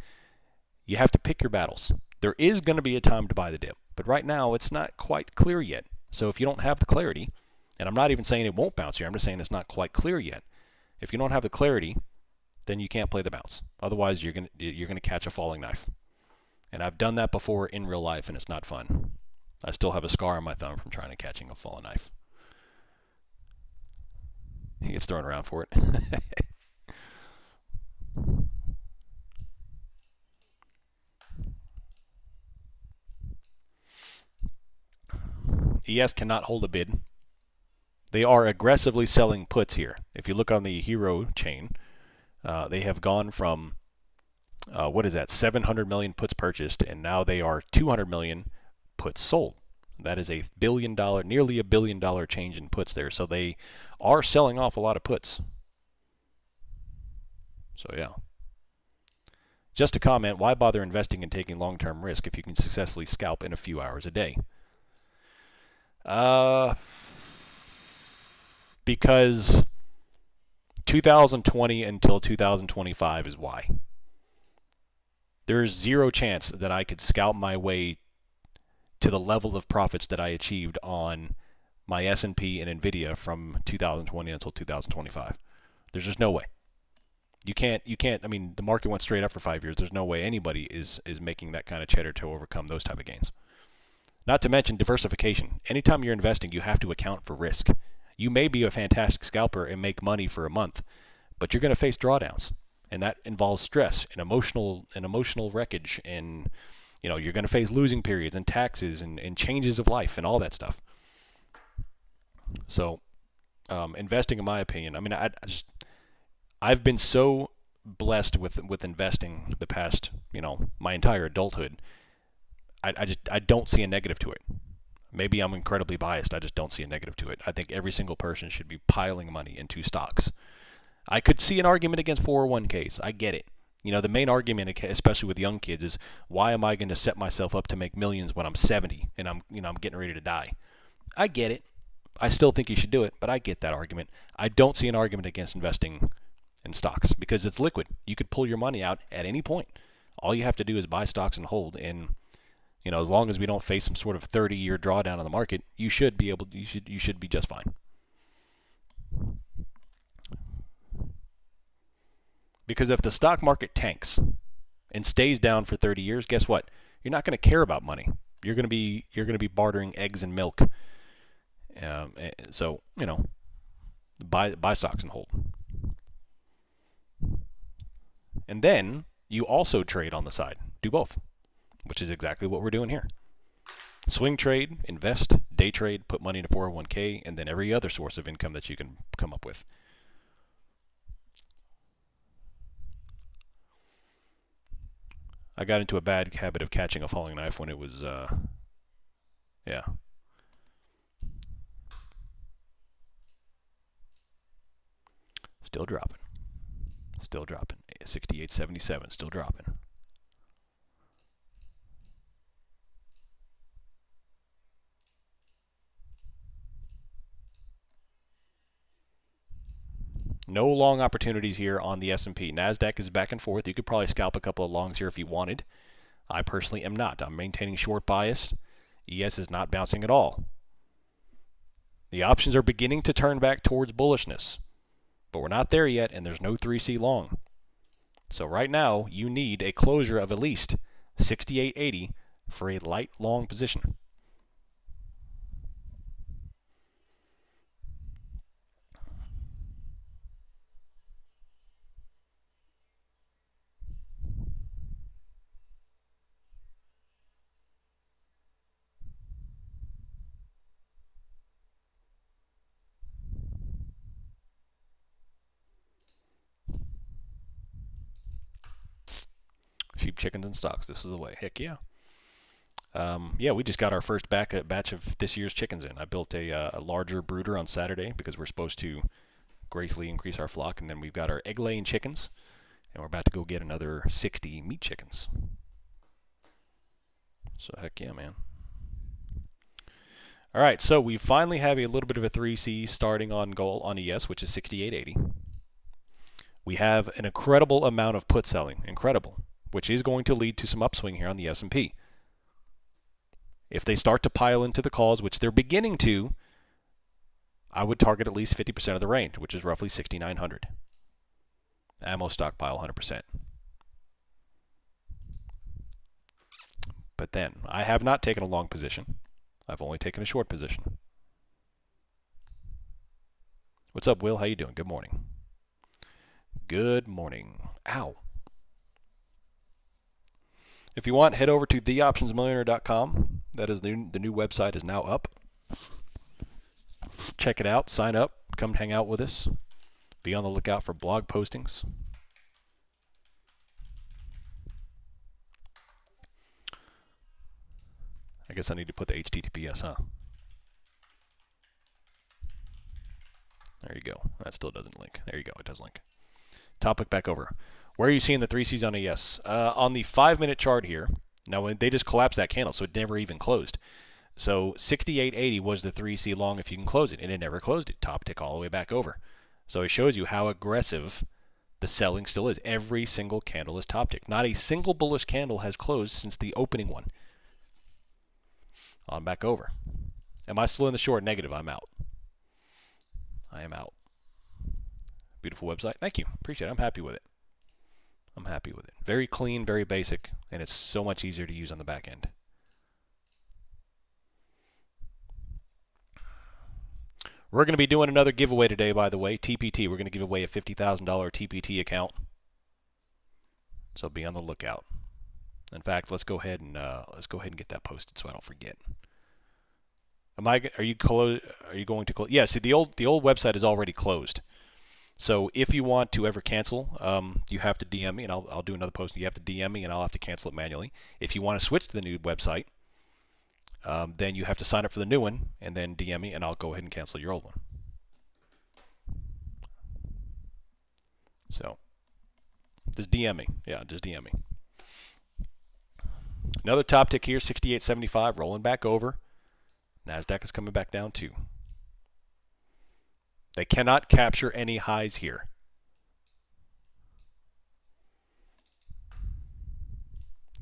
you have to pick your battles. There is going to be a time to buy the dip, but right now it's not quite clear yet. So if you don't have the clarity, and I'm not even saying it won't bounce here, I'm just saying it's not quite clear yet. If you don't have the clarity, then you can't play the bounce. Otherwise, you're gonna catch a falling knife. And I've done that before in real life, and it's not fun. I still have a scar on my thumb from trying to catching a fallen knife. He gets thrown around for it. ES cannot hold a bid. They are aggressively selling puts here. If you look on the hero chain, they have gone from, 700 million puts purchased, and now they are 200 million puts sold. That is nearly $1 billion change in puts there. So they are selling off a lot of puts. So yeah. Just a comment, why bother investing and taking long-term risk if you can successfully scalp in a few hours a day? Because 2020 until 2025 is why. There's zero chance that I could scalp my way to the level of profits that I achieved on my S&P and Nvidia from 2020 until 2025. There's just no way. You can't, I mean, the market went straight up for 5 years. There's no way anybody is making that kind of cheddar to overcome those type of gains. Not to mention diversification. Anytime you're investing, you have to account for risk. You may be a fantastic scalper and make money for a month, but you're going to face drawdowns. And that involves stress and emotional wreckage, and you're going to face losing periods and taxes and changes of life and all that stuff. So investing, in my opinion, I mean, I've been so blessed with investing the past, my entire adulthood. I don't see a negative to it. Maybe I'm incredibly biased. I just don't see a negative to it. I think every single person should be piling money into stocks. I could see an argument against 401ks. I get it. The main argument, especially with young kids, is why am I going to set myself up to make millions when I'm 70 and I'm getting ready to die? I get it. I still think you should do it, but I get that argument. I don't see an argument against investing in stocks because it's liquid. You could pull your money out at any point. All you have to do is buy stocks and hold. And as long as we don't face some sort of 30-year drawdown on the market, you should be just fine. Because if the stock market tanks and stays down for 30 years, guess what? You're not going to care about money. You're going to be bartering eggs and milk. So buy stocks and hold. And then you also trade on the side. Do both. which is exactly what we're doing here. Swing trade, invest, day trade, put money into 401k, and then every other source of income that you can come up with. I got into a bad habit of catching a falling knife when it was, yeah. Still dropping. Still dropping. 68.77, still dropping. No long opportunities here on the S&P. NASDAQ is back and forth. You could probably scalp a couple of longs here if you wanted. I personally am not. I'm maintaining short bias. ES is not bouncing at all. The options are beginning to turn back towards bullishness, but we're not there yet, and there's no 3C long. So right now, you need a closure of at least 68.80 for a light long position. Sheep, chickens, and stocks. This is the way. Heck yeah. Yeah, we just got our first batch of this year's chickens in. I built a larger brooder on Saturday because we're supposed to greatly increase our flock, and then we've got our egg-laying chickens, and we're about to go get another 60 meat chickens. So heck yeah, man. All right, so we finally have a little bit of a 3C starting on goal on ES, which is 68.80. We have an incredible amount of put selling, incredible, which is going to lead to some upswing here on the S&P. If they start to pile into the calls, which they're beginning to, I would target at least 50% of the range, which is roughly 6,900. Ammo stockpile 100%. But then, I have not taken a long position. I've only taken a short position. What's up, Will? How you doing? Good morning. Good morning. Ow. If you want, head over to theoptionsmillionaire.com. That is the new website is now up. Check it out. Sign up. Come hang out with us. Be on the lookout for blog postings. I guess I need to put the HTTPS, huh? There you go. That still doesn't link. There you go. It does link. Topic back over. Where are you seeing the 3Cs on ES? On the 5-minute chart here. Now, they just collapsed that candle, so it never even closed. So 68.80 was the 3C long if you can close it, and it never closed it. Top tick all the way back over. So it shows you how aggressive the selling still is. Every single candle is top tick. Not a single bullish candle has closed since the opening one. On back over. Am I still in the short? Negative. I'm out. I am out. Beautiful website. Thank you. Appreciate it. I'm happy with it. I'm happy with it. Very clean, very basic, and it's so much easier to use on the back end. We're going to be doing another giveaway today, by the way. TPT. We're going to give away a $50,000 TPT account. So be on the lookout. In fact, let's go ahead and get that posted so I don't forget. Are you going to close? Yeah. See, the old website is already closed. So if you want to ever cancel, you have to DM me, and I'll do another post. You have to DM me, and I'll have to cancel it manually. If you want to switch to the new website, then you have to sign up for the new one, and then DM me, and I'll go ahead and cancel your old one. So just DM me. Yeah, just DM me. Another top tick here, 68.75, rolling back over. NASDAQ is coming back down too. They cannot capture any highs here.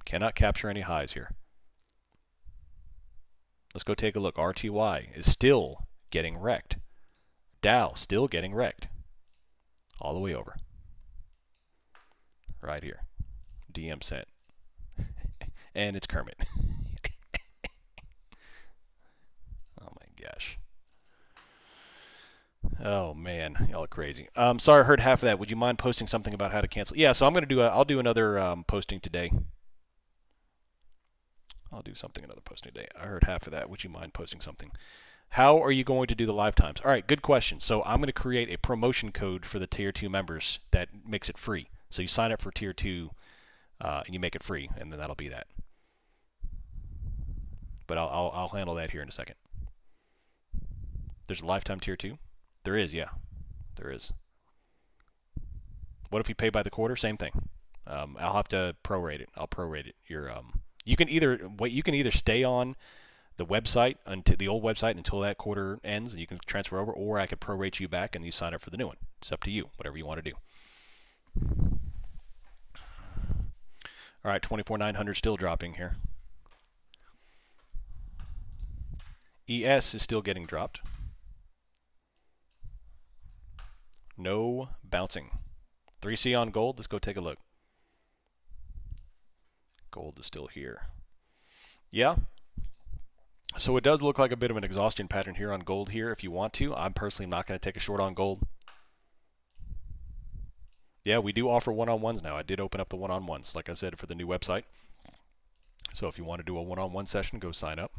Cannot capture any highs here. Let's go take a look. RTY is still getting wrecked. Dow still getting wrecked. All the way over. Right here. DM sent. And it's Kermit. Oh my gosh. Oh man, y'all are crazy. Sorry, I heard half of that. Would you mind posting something about how to cancel? Yeah, so I'll do another posting today. I'll do something another posting day. I heard half of that. Would you mind posting something? How are you going to do the lifetimes? All right, good question. So I'm going to create a promotion code for the Tier 2 members that makes it free. So you sign up for Tier 2 and you make it free, and then that'll be that. But I'll handle that here in a second. There's a lifetime Tier 2? There is, yeah. There is. What if you pay by the quarter? Same thing. I'll have to prorate it. I'll prorate it. You can either stay on the website until the old website until that quarter ends, and you can transfer over, or I could prorate you back and you sign up for the new one. It's up to you, whatever you want to do. All right, 24,900 still dropping here. ES is still getting dropped. No bouncing. 3C on gold. Let's go take a look. Gold is still here. Yeah. So it does look like a bit of an exhaustion pattern here on gold here if you want to. I'm personally not going to take a short on gold. Yeah, we do offer one-on-ones now. I did open up the one-on-ones, like I said, for the new website. So if you want to do a one-on-one session, go sign up.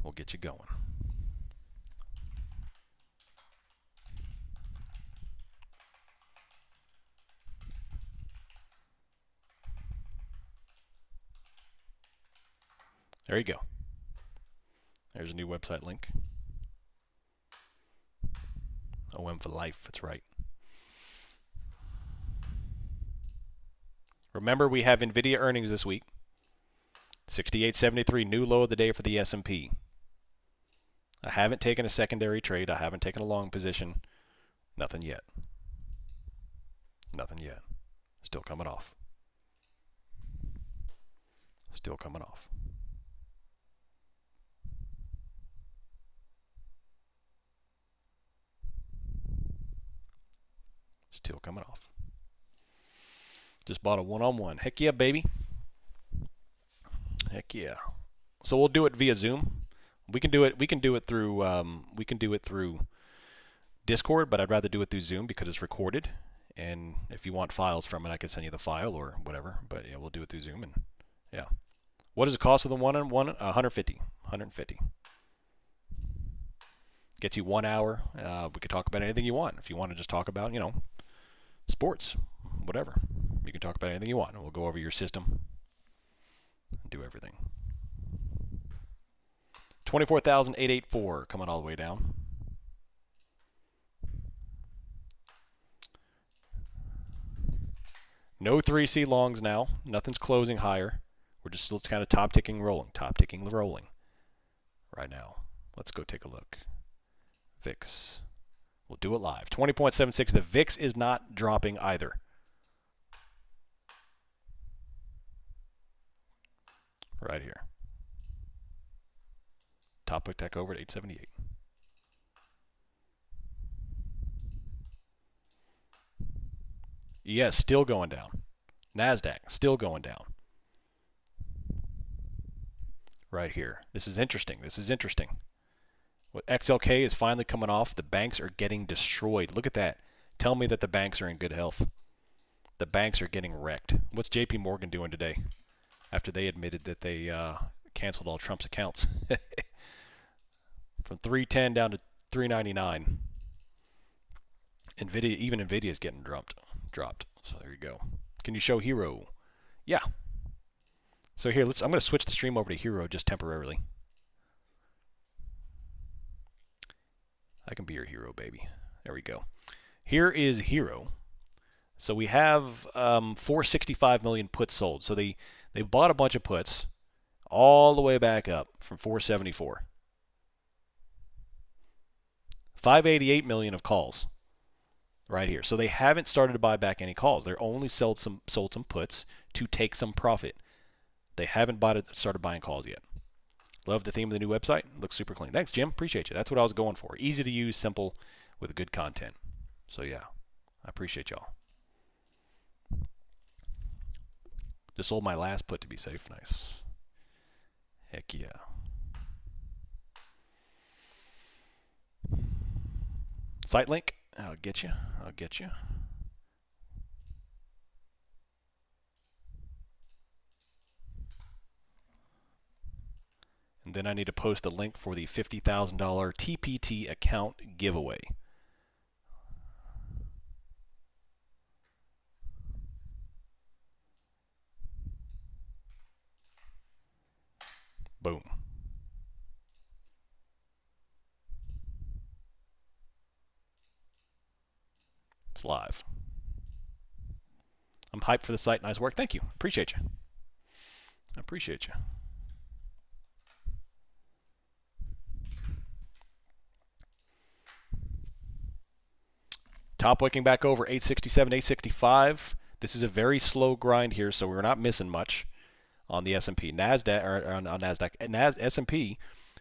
We'll get you going. There you go. There's a new website link. OM for life, that's right. Remember, we have NVIDIA earnings this week. 68.73, new low of the day for the S&P. I haven't taken a secondary trade. I haven't taken a long position. Nothing yet. Nothing yet. Still coming off. Still coming off. Still coming off. Just bought a one-on-one. Heck yeah, baby. Heck yeah. So we'll do it via Zoom. We can do it through Discord, but I'd rather do it through Zoom because it's recorded. And if you want files from it, I can send you the file or whatever. But yeah, we'll do it through Zoom, and yeah. What is the cost of the one-on-one? 150. 150. Gets you 1 hour. We could talk about anything you want. If you want to just talk about, sports, whatever. You can talk about anything you want, and we'll go over your system and do everything. 24,884 coming all the way down. No 3C longs now. Nothing's closing higher. We're just still kind of top ticking rolling right now. Let's go take a look. VIX. We'll do it live. 20.76. The VIX is not dropping either. Right here. Top book tech over at 878. ES still going down. NASDAQ still going down. Right here. This is interesting. This is interesting. What XLK is finally coming off. The banks are getting destroyed. Look at that. Tell me that the banks are in good health. The banks are getting wrecked. What's JP Morgan doing today after they admitted that they canceled all Trump's accounts? From 310 down to 399. Even Nvidia is getting dropped. So there you go. Can you show Hero? Yeah. So here, I'm going to switch the stream over to Hero just temporarily. I can be your hero, baby. There we go. Here is Hero. So we have 465 million puts sold. So they bought a bunch of puts all the way back up from 474. 588 million of calls right here. So they haven't started to buy back any calls. They're only sold some puts to take some profit. They haven't started buying calls yet. Love the theme of the new website. Looks super clean. Thanks, Jim. Appreciate you. That's what I was going for. Easy to use, simple, with good content. So yeah, I appreciate y'all. Just sold my last put to be safe. Nice. Heck yeah. Site link. I'll get you. I'll get you. And then I need to post a link for the $50,000 TPT account giveaway. Boom. It's live. I'm hyped for the site. Nice work. Thank you. Appreciate you. I appreciate you. Top wicking back over 867, 865. This is a very slow grind here, so we're not missing much on the S&P. Nasdaq or on Nasdaq, S&P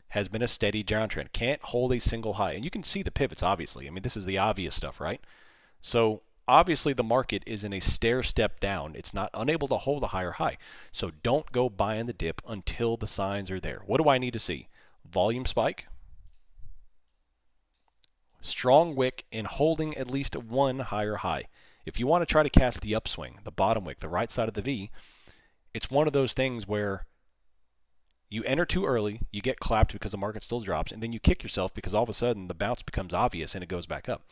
has been a steady downtrend. Can't hold a single high, and you can see the pivots. Obviously, I mean this is the obvious stuff, right? So obviously the market is in a stair step down. It's not unable to hold a higher high. So don't go buying the dip until the signs are there. What do I need to see? Volume spike, strong wick, and holding at least one higher high. If you want to try to catch the upswing, the bottom wick, the right side of the V, it's one of those things where you enter too early, you get clapped because the market still drops, and then you kick yourself because all of a sudden the bounce becomes obvious and it goes back up.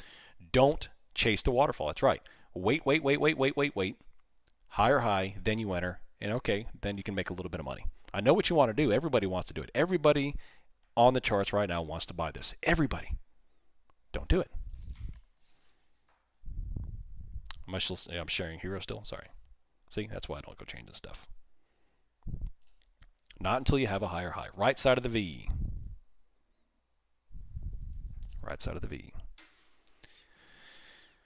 Don't chase the waterfall. That's right. Wait. Higher high, then you enter, and okay, then you can make a little bit of money. I know what you want to do. Everybody wants to do it. Everybody on the charts right now wants to buy this. Everybody. Don't do it. I'm sharing Hero still. Sorry. See, that's why I don't go changing stuff. Not until you have a higher high. Right side of the V. Right side of the V.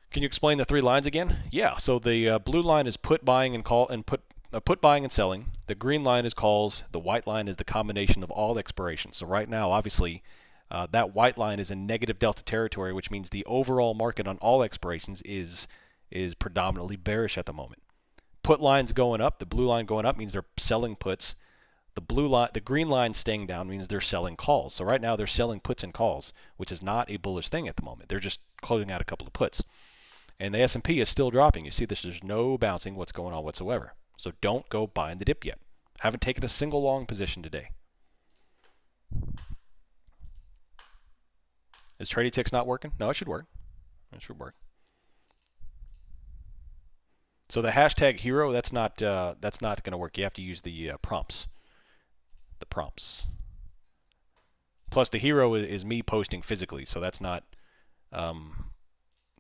Can you explain the three lines again? Yeah. So the blue line is put buying and call and put buying and selling. The green line is calls. The white line is the combination of all expirations. So right now, obviously, that white line is in negative delta territory, which means the overall market on all expirations is predominantly bearish at the moment. Put lines going up. The blue line going up means they're selling puts. The green line staying down means they're selling calls. So right now they're selling puts and calls, which is not a bullish thing at the moment. They're just closing out a couple of puts. And the S&P is still dropping. You see there's no bouncing what's going on whatsoever. So don't go buying the dip yet. Haven't taken a single long position today. Is Trading Ticks not working? No, it should work. It should work. So the hashtag hero, that's not going to work. You have to use the prompts. The prompts. Plus the hero is me posting physically, so that's not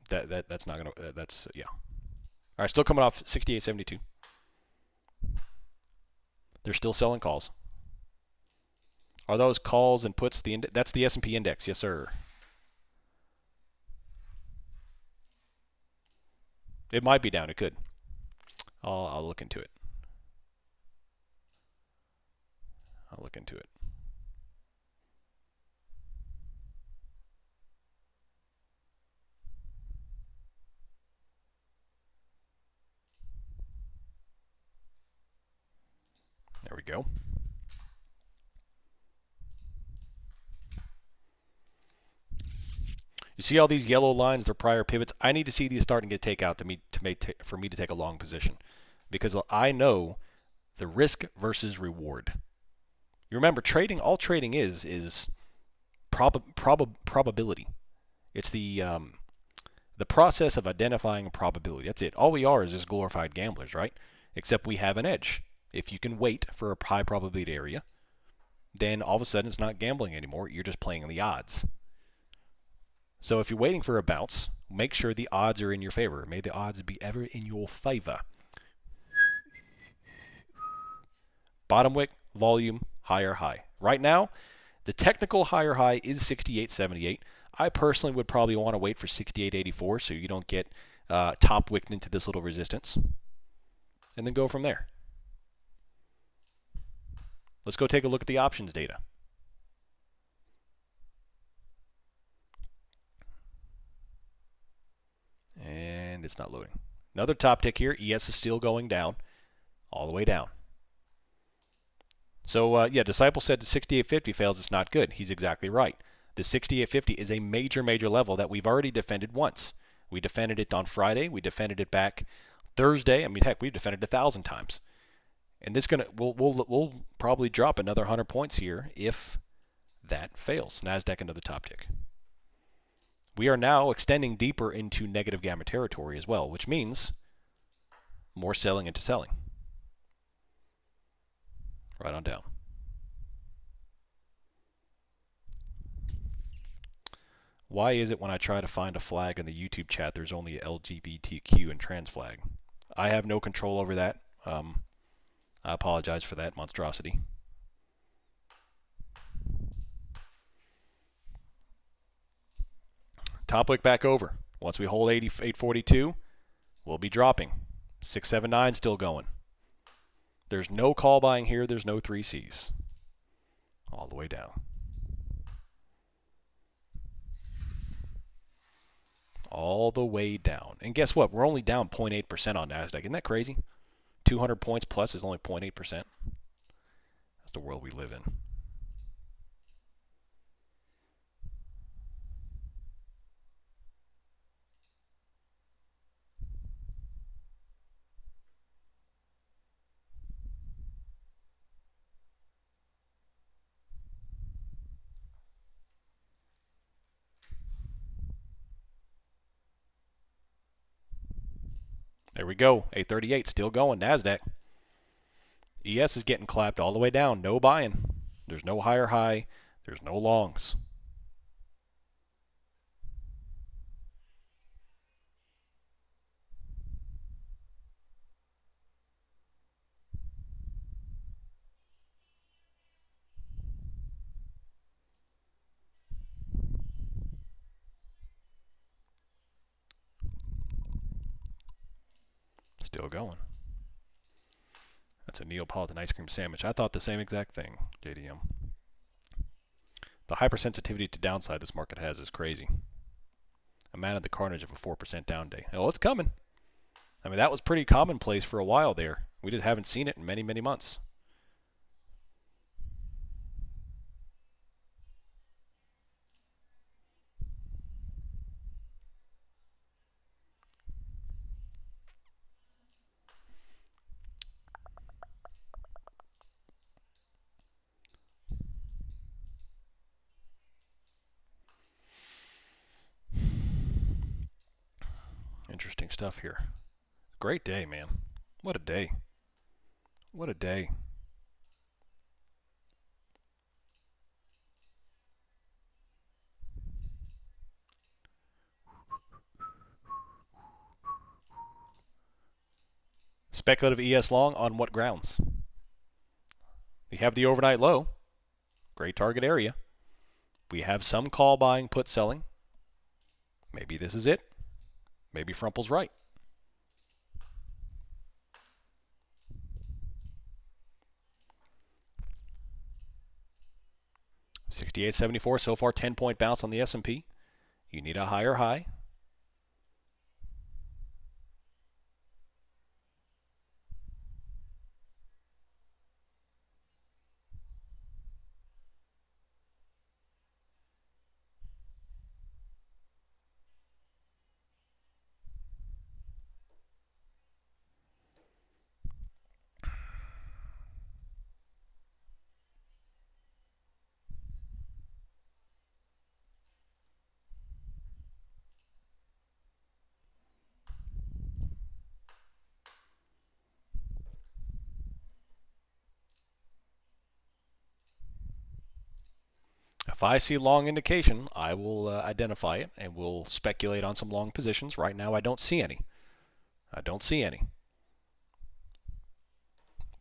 that's not gonna yeah. All right, still coming off 68.72. They're still selling calls. Are those calls and puts that's the S&P index? Yes, sir. It might be down. It could. I'll look into it. I'll look into it. There we go. You see all these yellow lines, they're prior pivots. I need to see these starting to get take out for me to take a long position, because I know the risk versus reward. You remember, all trading is probability. It's the process of identifying probability. That's it. All we are is just glorified gamblers, right? Except we have an edge. If you can wait for a high probability area, then all of a sudden it's not gambling anymore. You're just playing the odds. So if you're waiting for a bounce, make sure the odds are in your favor. May the odds be ever in your favor. Bottom wick, volume, higher high. Right now, the technical higher high is 68.78. I personally would probably want to wait for 68.84 so you don't get top wicked into this little resistance. And then go from there. Let's go take a look at the options data. And it's not loading. Another top tick here. ES is still going down, all the way down. So, yeah, Disciple said the 68.50 fails. It's not good. He's exactly right. The 68.50 is a major, major level that we've already defended once. We defended it on Friday. We defended it back Thursday. I mean, heck, we've defended it 1,000 times. And this we'll probably drop another 100 points here if that fails. Nasdaq another top tick. We are now extending deeper into negative gamma territory as well, which means more selling into selling. Right on down. Why is it when I try to find a flag in the YouTube chat, there's only a LGBTQ and trans flag? I have no control over that. I apologize for that monstrosity. Top wick back over. Once we hold 842, we'll be dropping. 679 still going. There's no call buying here. There's no 3Cs. All the way down. All the way down. And guess what? We're only down 0.8% on Nasdaq. Isn't that crazy? 200 points plus is only 0.8%. That's the world we live in. There we go. 838 still going. Nasdaq. ES is getting clapped all the way down. No buying. There's no higher high. There's no longs. Still going. That's a Neapolitan ice cream sandwich. I thought the same exact thing, JDM. The hypersensitivity to downside this market has is crazy. Imagine the carnage of a 4% down day. Oh, it's coming. I mean, that was pretty commonplace for a while there. We just haven't seen it in many, many months. Interesting stuff here. Great day, man. What a day. What a day. Speculative ES long on what grounds? We have the overnight low. Great target area. We have some call buying, put selling. Maybe this is it. Maybe Frumpel's right. $68.74 so far, 10-point bounce on the S&P. You need a higher high. If I see long indication, I will identify it and we'll speculate on some long positions. Right now, I don't see any. I don't see any.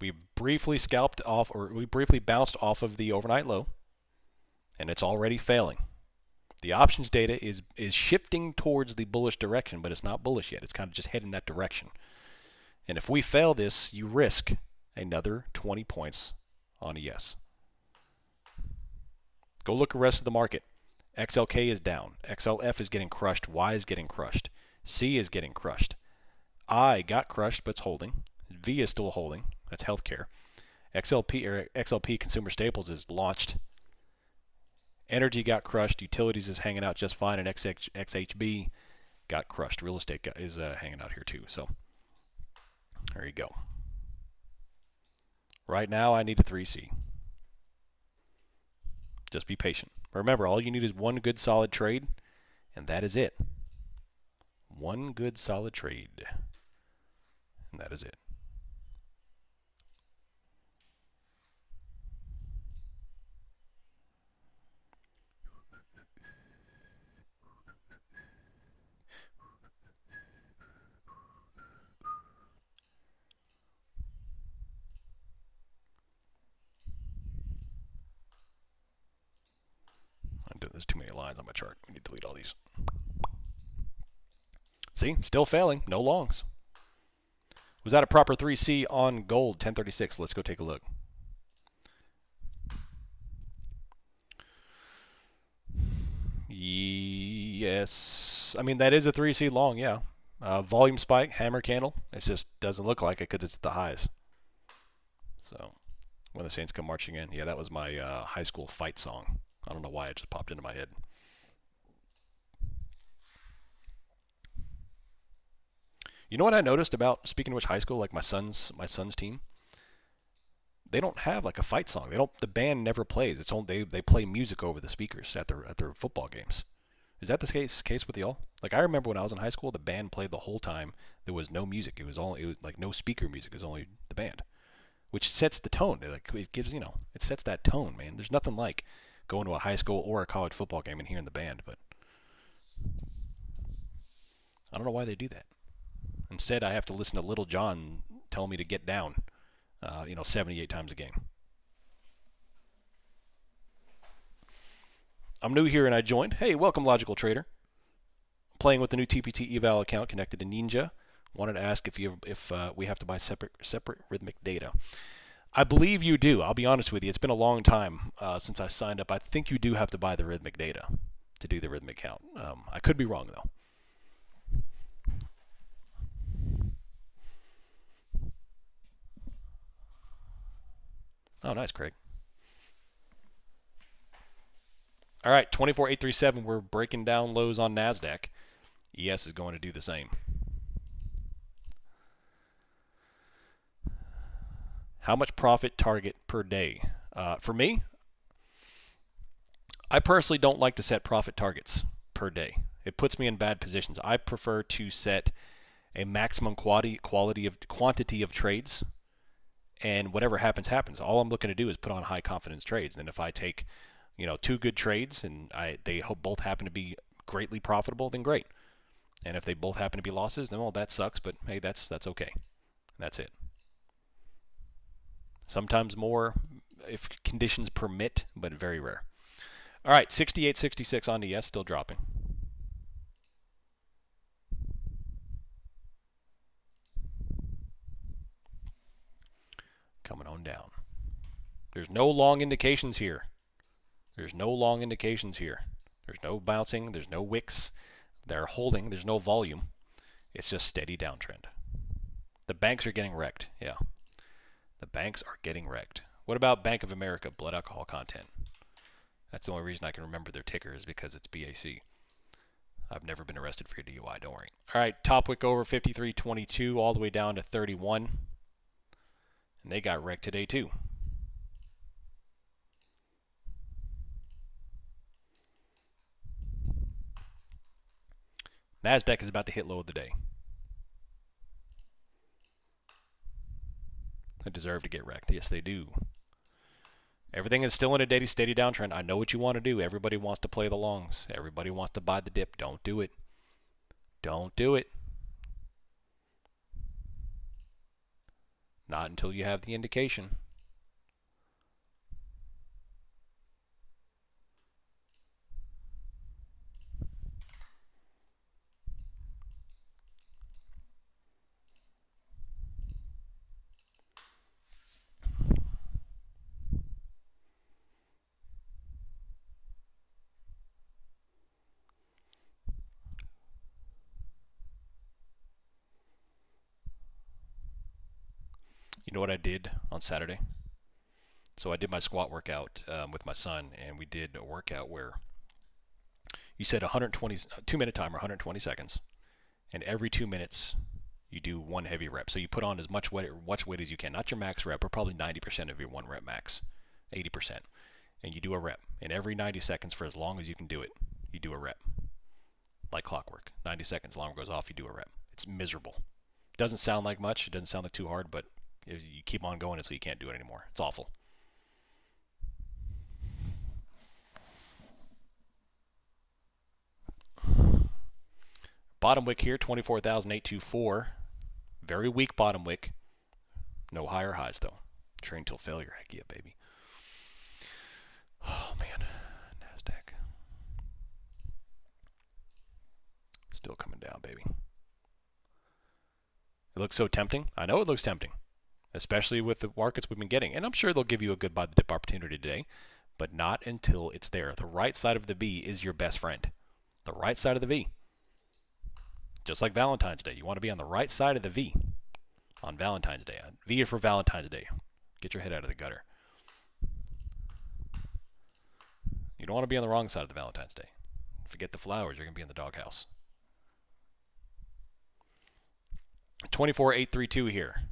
We briefly scalped off, or we briefly bounced off of the overnight low, and it's already failing. The options data is shifting towards the bullish direction, but it's not bullish yet. It's kind of just heading that direction. And if we fail this, you risk another 20 points on ES. Go look at the rest of the market. XLK is down. XLF is getting crushed. Y is getting crushed. C is getting crushed. I got crushed, but it's holding. V is still holding. That's healthcare. XLP consumer staples is launched. Energy got crushed. Utilities is hanging out just fine, and XHB got crushed. Real estate is hanging out here too. So there you go. Right now, I need a 3C. Just be patient. Remember, all you need is one good solid trade, and that is it. One good solid trade, and that is it. There's too many lines on my chart. We need to delete all these. See, still failing. No longs. Was that a proper 3C on gold? 1036. Let's go take a look. Yes. I mean, that is a 3C long, yeah. Volume spike, hammer candle. It just doesn't look like it because it's at the highs. So, when the Saints come marching in. Yeah, that was my high school fight song. I don't know why it just popped into my head. You know what I noticed about, speaking of which, high school, like my son's team, they don't have like a fight song. The band never plays. It's only they play music over the speakers at their football games. Is that the case with y'all? Like, I remember when I was in high school, the band played the whole time. There was no music. It was like no speaker music. It was only the band, which sets the tone. It gives, it sets that tone, man. There's nothing like going to a high school or a college football game and hearing the band, but I don't know why they do that. Instead, I have to listen to Little John tell me to get down, 78 times a game. I'm new here and I joined. Hey, welcome, Logical Trader. Playing with the new TPT eval account connected to Ninja. Wanted to ask if we have to buy separate rhythmic data. I believe you do. I'll be honest with you. It's been a long time since I signed up. I think you do have to buy the rhythmic data to do the rhythmic count. I could be wrong, though. Oh, nice, Craig. All right, 24,837. We're breaking down lows on NASDAQ. ES is going to do the same. How much profit target per day? For me, I personally don't like to set profit targets per day. It puts me in bad positions. I prefer to set a maximum quantity of trades, and whatever happens, happens. All I'm looking to do is put on high confidence trades. And if I take, two good trades and they both happen to be greatly profitable, then great. And if they both happen to be losses, then well, that sucks. But hey, that's okay. That's it. Sometimes more if conditions permit, but very rare. All right, 68.66 on the ES, still dropping. Coming on down. There's no long indications here. There's no long indications here. There's no bouncing. There's no wicks. They're holding. There's no volume. It's just steady downtrend. The banks are getting wrecked. Yeah. The banks are getting wrecked. What about Bank of America, blood alcohol content? That's the only reason I can remember their ticker is because it's BAC. I've never been arrested for a DUI, don't worry. All right, top wick over 53.22 all the way down to 31. And they got wrecked today too. NASDAQ is about to hit low of the day. They deserve to get wrecked. Yes, they do. Everything is still in a steady downtrend. I know what you want to do. Everybody wants to play the longs. Everybody wants to buy the dip. Don't do it. Don't do it. Not until you have the indication. You know what I did on Saturday? So I did my squat workout with my son, and we did a workout where you set 2-minute timer, 120 seconds, and every 2 minutes you do one heavy rep. So you put on as much weight as you can, not your max rep, or probably 90% of your one rep max, 80%. And you do a rep. And every 90 seconds for as long as you can do it, you do a rep. Like clockwork. 90 seconds, alarm goes off, you do a rep. It's miserable. It doesn't sound like much, it doesn't sound like too hard, but you keep on going until you can't do it anymore. It's awful. Bottom wick here, 24,824. Very weak bottom wick. No higher highs, though. Train till failure. Heck yeah, baby. Oh, man. NASDAQ. Still coming down, baby. It looks so tempting. I know it looks tempting, especially with the markets we've been getting. And I'm sure they'll give you a good buy the dip opportunity today, but not until it's there. The right side of the V is your best friend. The right side of the V. Just like Valentine's Day. You want to be on the right side of the V on Valentine's Day. V for Valentine's Day. Get your head out of the gutter. You don't want to be on the wrong side of the Valentine's Day. Forget the flowers. You're going to be in the doghouse. 24,832 here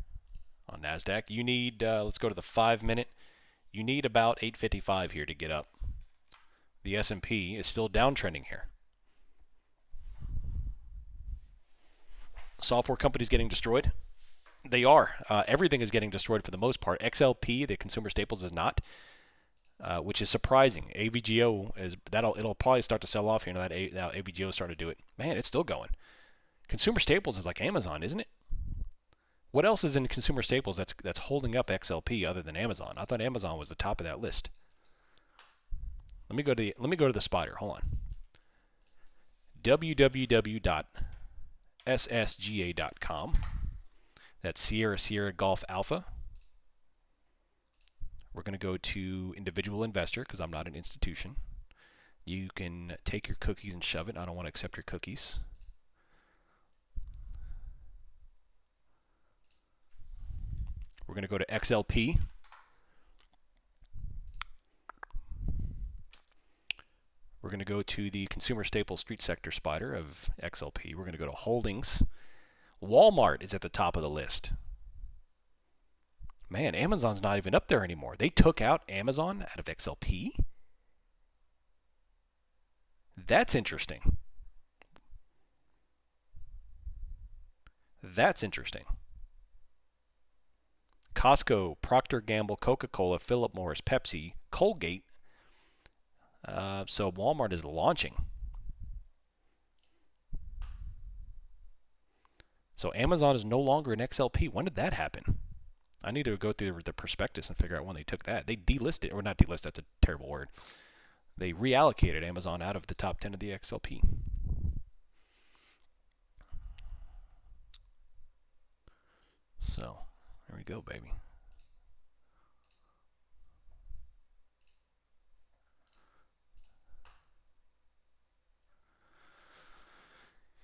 on NASDAQ. You need, let's go to the 5-minute. You need about 855 here to get up. The S&P is still downtrending here. Software companies getting destroyed? They are. Everything is getting destroyed for the most part. XLP, the consumer staples, is not, which is surprising. AVGO it'll probably start to sell off here now that AVGO started to do it. Man, it's still going. Consumer staples is like Amazon, isn't it? What else is in consumer staples that's holding up XLP other than Amazon? I thought Amazon was the top of that list. Let me go to the spider. Hold on. www.ssga.com. That's Sierra Golf Alpha. We're going to go to individual investor because I'm not an institution. You can take your cookies and shove it. I don't want to accept your cookies. We're going to go to XLP. We're going to go to the consumer staple street sector spider of XLP. We're going to go to holdings. Walmart is at the top of the list. Man, Amazon's not even up there anymore. They took out Amazon out of XLP? That's interesting. That's interesting. Costco, Procter & Gamble, Coca-Cola, Philip Morris, Pepsi, Colgate. So Walmart is launching. So Amazon is no longer an XLP. When did that happen? I need to go through the prospectus and figure out when they took that. They delisted, or not delisted, that's a terrible word. They reallocated Amazon out of the top 10 of the XLP. So, there we go, baby.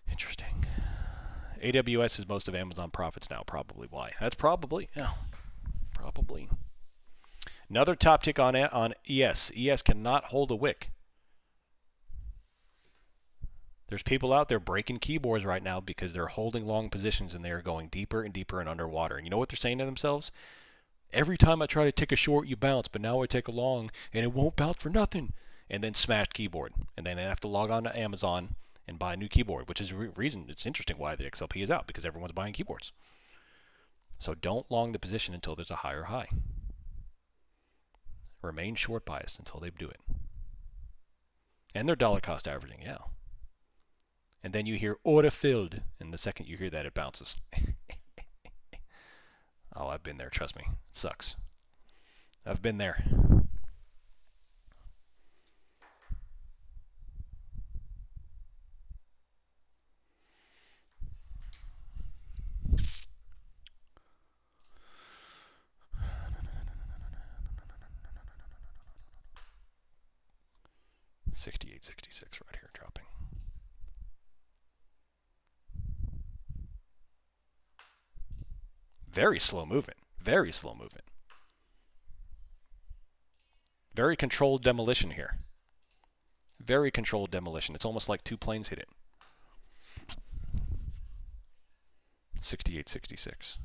Interesting. AWS is most of Amazon profits now. Probably why. That's probably, yeah. Probably. Another top tick on ES. ES cannot hold a wick. There's people out there breaking keyboards right now because they're holding long positions and they are going deeper and deeper and underwater. And you know what they're saying to themselves? Every time I try to take a short, you bounce, but now I take a long and it won't bounce for nothing. And then smashed keyboard. And then they have to log on to Amazon and buy a new keyboard, which is the reason it's interesting why the XLP is out, because everyone's buying keyboards. So don't long the position until there's a higher high. Remain short biased until they do it. And they're dollar cost averaging, yeah. And then you hear order filled, and the second you hear that, it bounces. Oh, I've been there, trust me. It sucks. I've been there. $68.66 right here, dropping. Very slow movement. Very slow movement. Very controlled demolition here. Very controlled demolition. It's almost like two planes hit it. 68.66.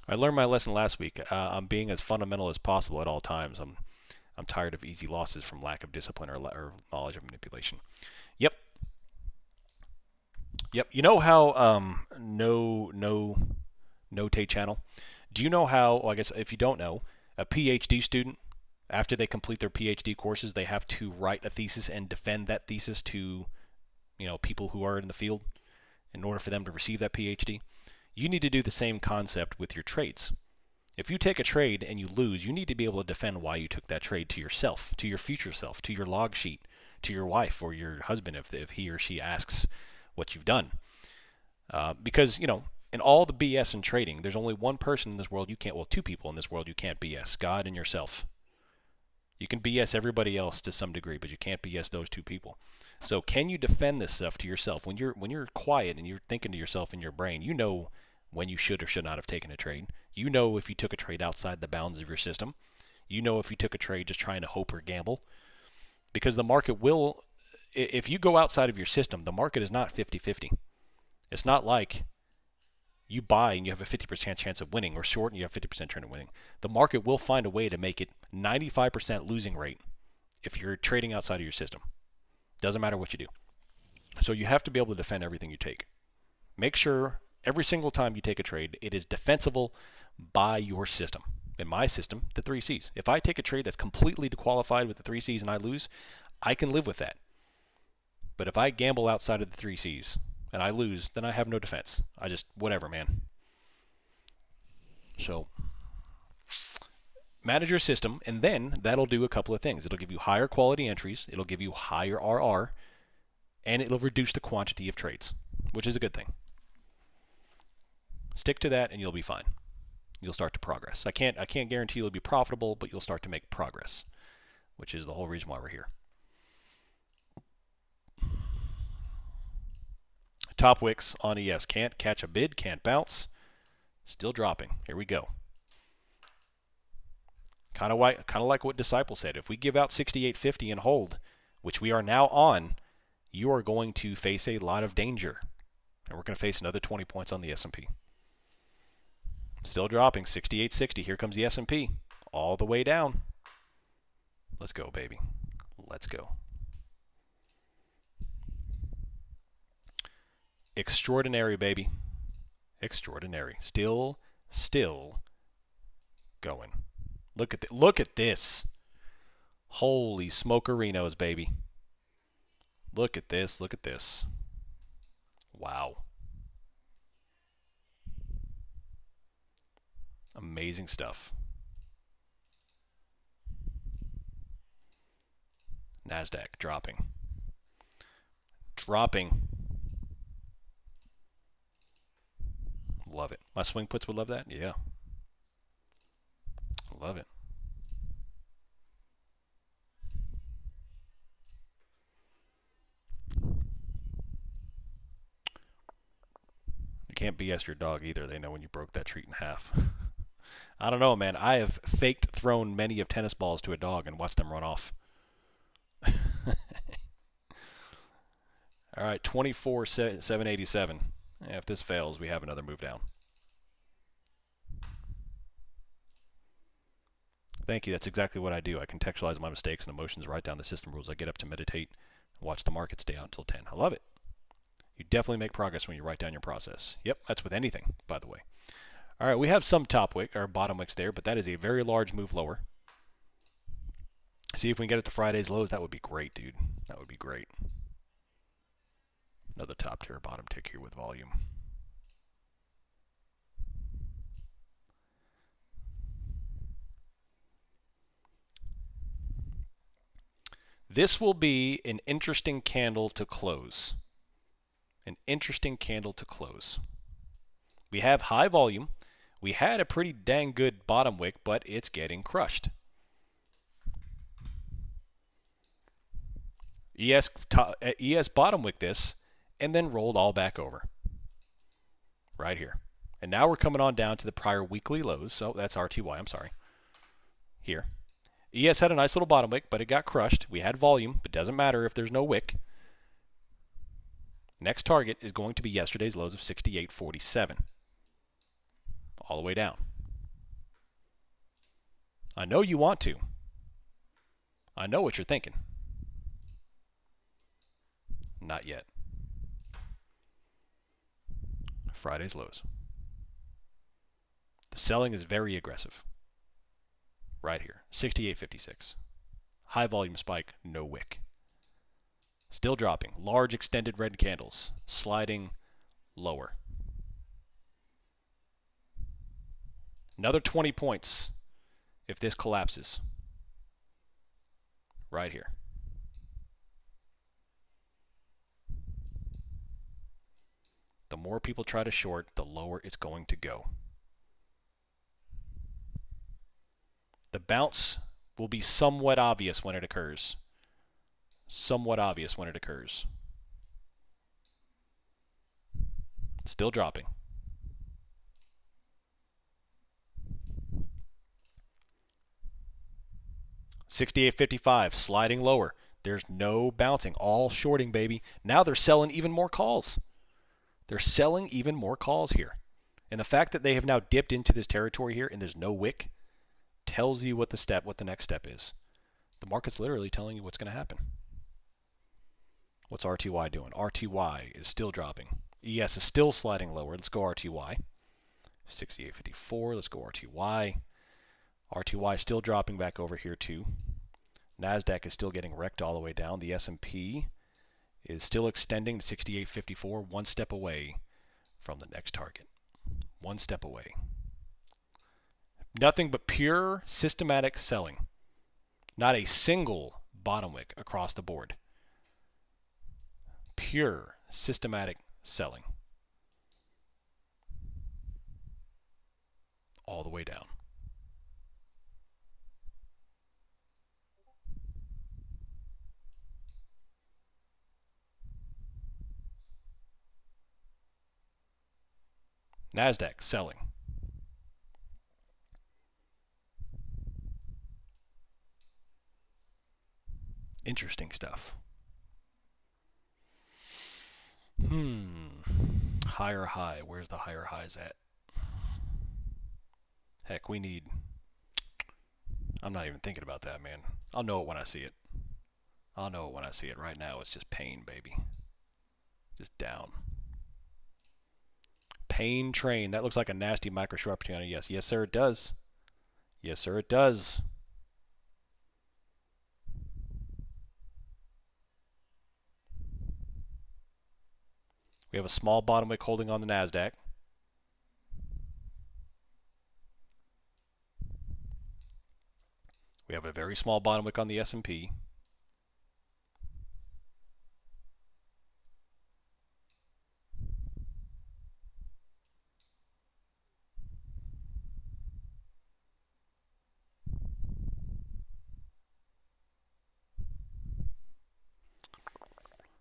I learned my lesson last week. I'm being as fundamental as possible at all times. I'm tired of easy losses from lack of discipline or knowledge of manipulation. Yep. Yep. You know how no take channel? Do you know how, well, I guess if you don't know, a PhD student, after they complete their PhD courses, they have to write a thesis and defend that thesis to, people who are in the field in order for them to receive that PhD? You need to do the same concept with your trades. If you take a trade and you lose, you need to be able to defend why you took that trade to yourself, to your future self, to your log sheet, to your wife or your husband if he or she asks what you've done. Because, in all the BS in trading, there's only one person in this world you can't, well, two people in this world you can't BS, God and yourself. You can BS everybody else to some degree, but you can't BS those two people. So can you defend this stuff to yourself? When you're quiet and you're thinking to yourself in your brain, you know when you should or should not have taken a trade. You know if you took a trade outside the bounds of your system. You know if you took a trade just trying to hope or gamble. Because the market will, if you go outside of your system, the market is not 50-50. It's not like you buy and you have a 50% chance of winning, or short and you have 50% chance of winning. The market will find a way to make it 95% losing rate if you're trading outside of your system. Doesn't matter what you do. So you have to be able to defend everything you take. Make sure every single time you take a trade, it is defensible by your system. In my system, the 3 C's. If I take a trade that's completely disqualified with the 3 C's and I lose, I can live with that. But if I gamble outside of the 3 C's and I lose, then I have no defense. I just, whatever, man. So, manage your system, and then that'll do a couple of things. It'll give you higher quality entries, it'll give you higher RR, and it'll reduce the quantity of trades, which is a good thing. Stick to that and you'll be fine. You'll start to progress. I can't guarantee you'll be profitable, but you'll start to make progress, which is the whole reason why we're here. Top wicks on ES. Can't catch a bid, can't bounce. Still dropping. Here we go. Kind of like what Disciple said. If we give out 68.50 and hold, which we are now on, you are going to face a lot of danger. And we're going to face another 20 points on the S&P. Still dropping. 68.60. Here comes the S&P. All the way down. Let's go, baby. Let's go. Extraordinary, baby. Extraordinary. Still going. Look at this. Holy smokerinos, baby. Look at this. Look at this. Wow. Amazing stuff. NASDAQ dropping. Dropping. Love it. My swing puts would love that? Yeah. Love it. You can't BS your dog either. They know when you broke that treat in half. I don't know, man. I have faked thrown many of tennis balls to a dog and watched them run off. All right, 24,787. If this fails, we have another move down. Thank you. That's exactly what I do. I contextualize my mistakes and emotions, write down the system rules. I get up to meditate, watch the market stay out until 10. I love it. You definitely make progress when you write down your process. Yep, that's with anything, by the way. All right, we have some top wick or bottom wicks there, but that is a very large move lower. See if we can get it to Friday's lows. That would be great, dude. That would be great. Another top tier, bottom tick here with volume. This will be an interesting candle to close. An interesting candle to close. We have high volume. We had a pretty dang good bottom wick, but it's getting crushed. ES bottom wick this, and then rolled all back over. Right here. And now we're coming on down to the prior weekly lows. So that's RTY, I'm sorry. Here. ES had a nice little bottom wick, but it got crushed. We had volume, but doesn't matter if there's no wick. Next target is going to be yesterday's lows of 68.47. All the way down. I know you want to. I know what you're thinking. Not yet. Friday's lows. The selling is very aggressive. Right here, 68.56. High volume spike, no wick. Still dropping. Large extended red candles, sliding lower. Another 20 points if this collapses. Right here. The more people try to short, the lower it's going to go. The bounce will be somewhat obvious when it occurs. Somewhat obvious when it occurs. Still dropping. $68.55, sliding lower. There's no bouncing. All shorting, baby. Now they're selling even more calls. They're selling even more calls here. And the fact that they have now dipped into this territory here and there's no wick tells you what the next step is. The market's literally telling you what's going to happen. What's RTY doing? RTY is still dropping. ES is still sliding lower. Let's go RTY. 68.54. Let's go RTY. RTY is still dropping back over here too. NASDAQ is still getting wrecked all the way down. The S&P is still extending to 68.54, one step away from the next target. One step away. Nothing but pure systematic selling. Not a single bottom wick across the board. Pure systematic selling. All the way down. NASDAQ selling. Interesting stuff. Higher high. Where's the higher highs at? Heck, we need... I'm not even thinking about that, man. I'll know it when I see it. I'll know it when I see it. Right now, it's just pain, baby. Just down. Pain train. That looks like a nasty micro short opportunity. Yes. Yes, sir, it does. Yes, sir, it does. We have a small bottom wick holding on the NASDAQ. We have a very small bottom wick on the S&P.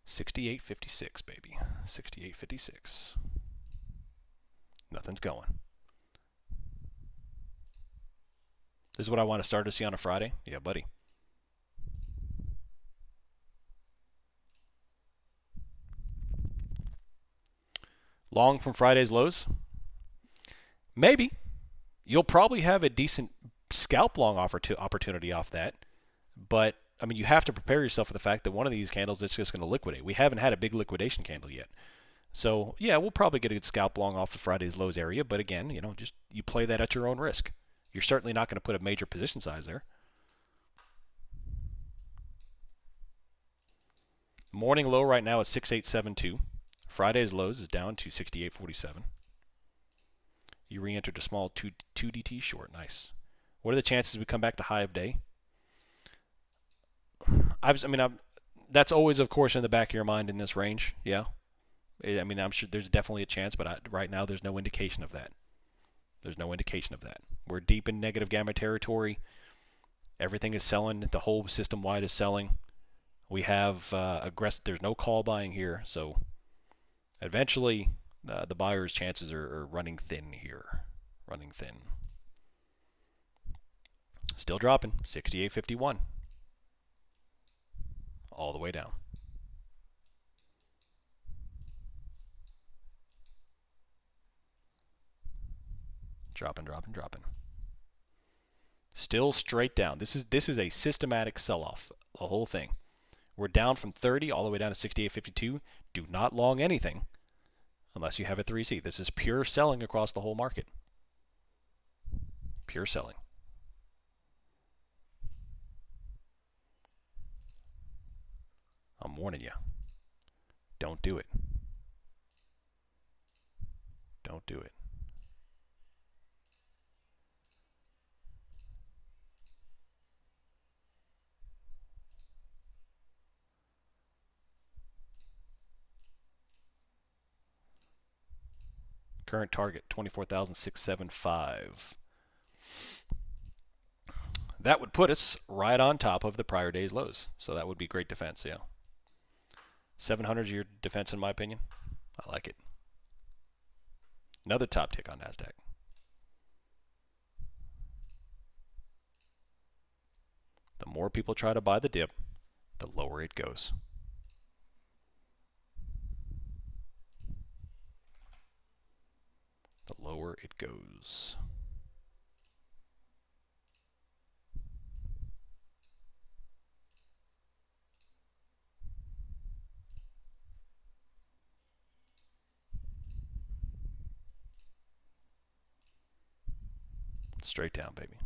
$68.56, baby. $68.56. Nothing's going. This is what I want to start to see on a Friday? Yeah, buddy. Long from Friday's lows? Maybe. You'll probably have a decent scalp long opportunity off that. But, I mean, you have to prepare yourself for the fact that one of these candles is just going to liquidate. We haven't had a big liquidation candle yet. So, yeah, we'll probably get a good scalp long off the Friday's lows area. But again, you know, just you play that at your own risk. You're certainly not going to put a major position size there. Morning low right now is 6872. Friday's lows is down to 6847. You re-entered a small 2 DT short. Nice. What are the chances we come back to high of day? That's always, of course, in the back of your mind in this range. Yeah. I mean, I'm sure there's definitely a chance, but right now there's no indication of that. There's no indication of that. We're deep in negative gamma territory. Everything is selling. The whole system-wide is selling. We have aggressive. There's no call buying here, so eventually the buyer's chances are running thin here. Running thin. Still dropping. 68.51. All the way down. Dropping, dropping, dropping. Still straight down. This is a systematic sell-off, the whole thing. We're down from 30 all the way down to 68.52. Do not long anything unless you have a 3C. This is pure selling across the whole market. Pure selling. I'm warning you. Don't do it. Don't do it. Current target, 24,675. That would put us right on top of the prior day's lows. So that would be great defense, yeah. 700 is your defense in my opinion. I like it. Another top tick on NASDAQ. The more people try to buy the dip, the lower it goes. The lower it goes. Straight down, baby.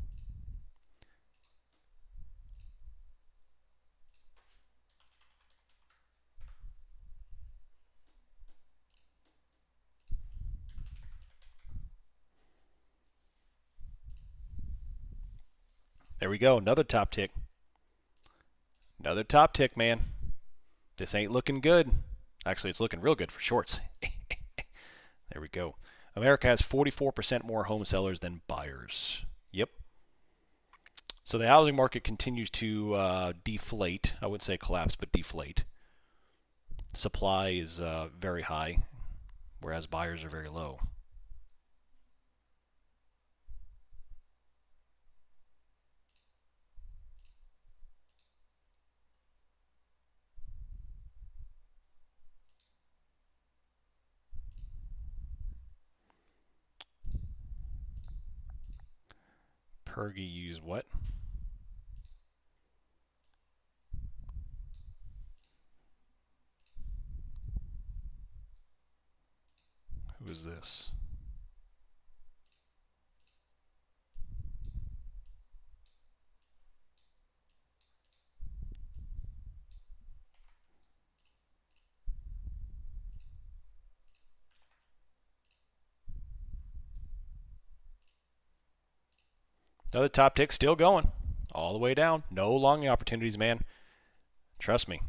There we go. Another top tick. Another top tick, man. This ain't looking good. Actually, it's looking real good for shorts. There we go. America has 44% more home sellers than buyers. Yep. So the housing market continues to deflate. I wouldn't say collapse, but deflate. Supply is very high, whereas buyers are very low. Pergy use what? Who is this? Another top tick still going all the way down. No longing opportunities, man. Trust me.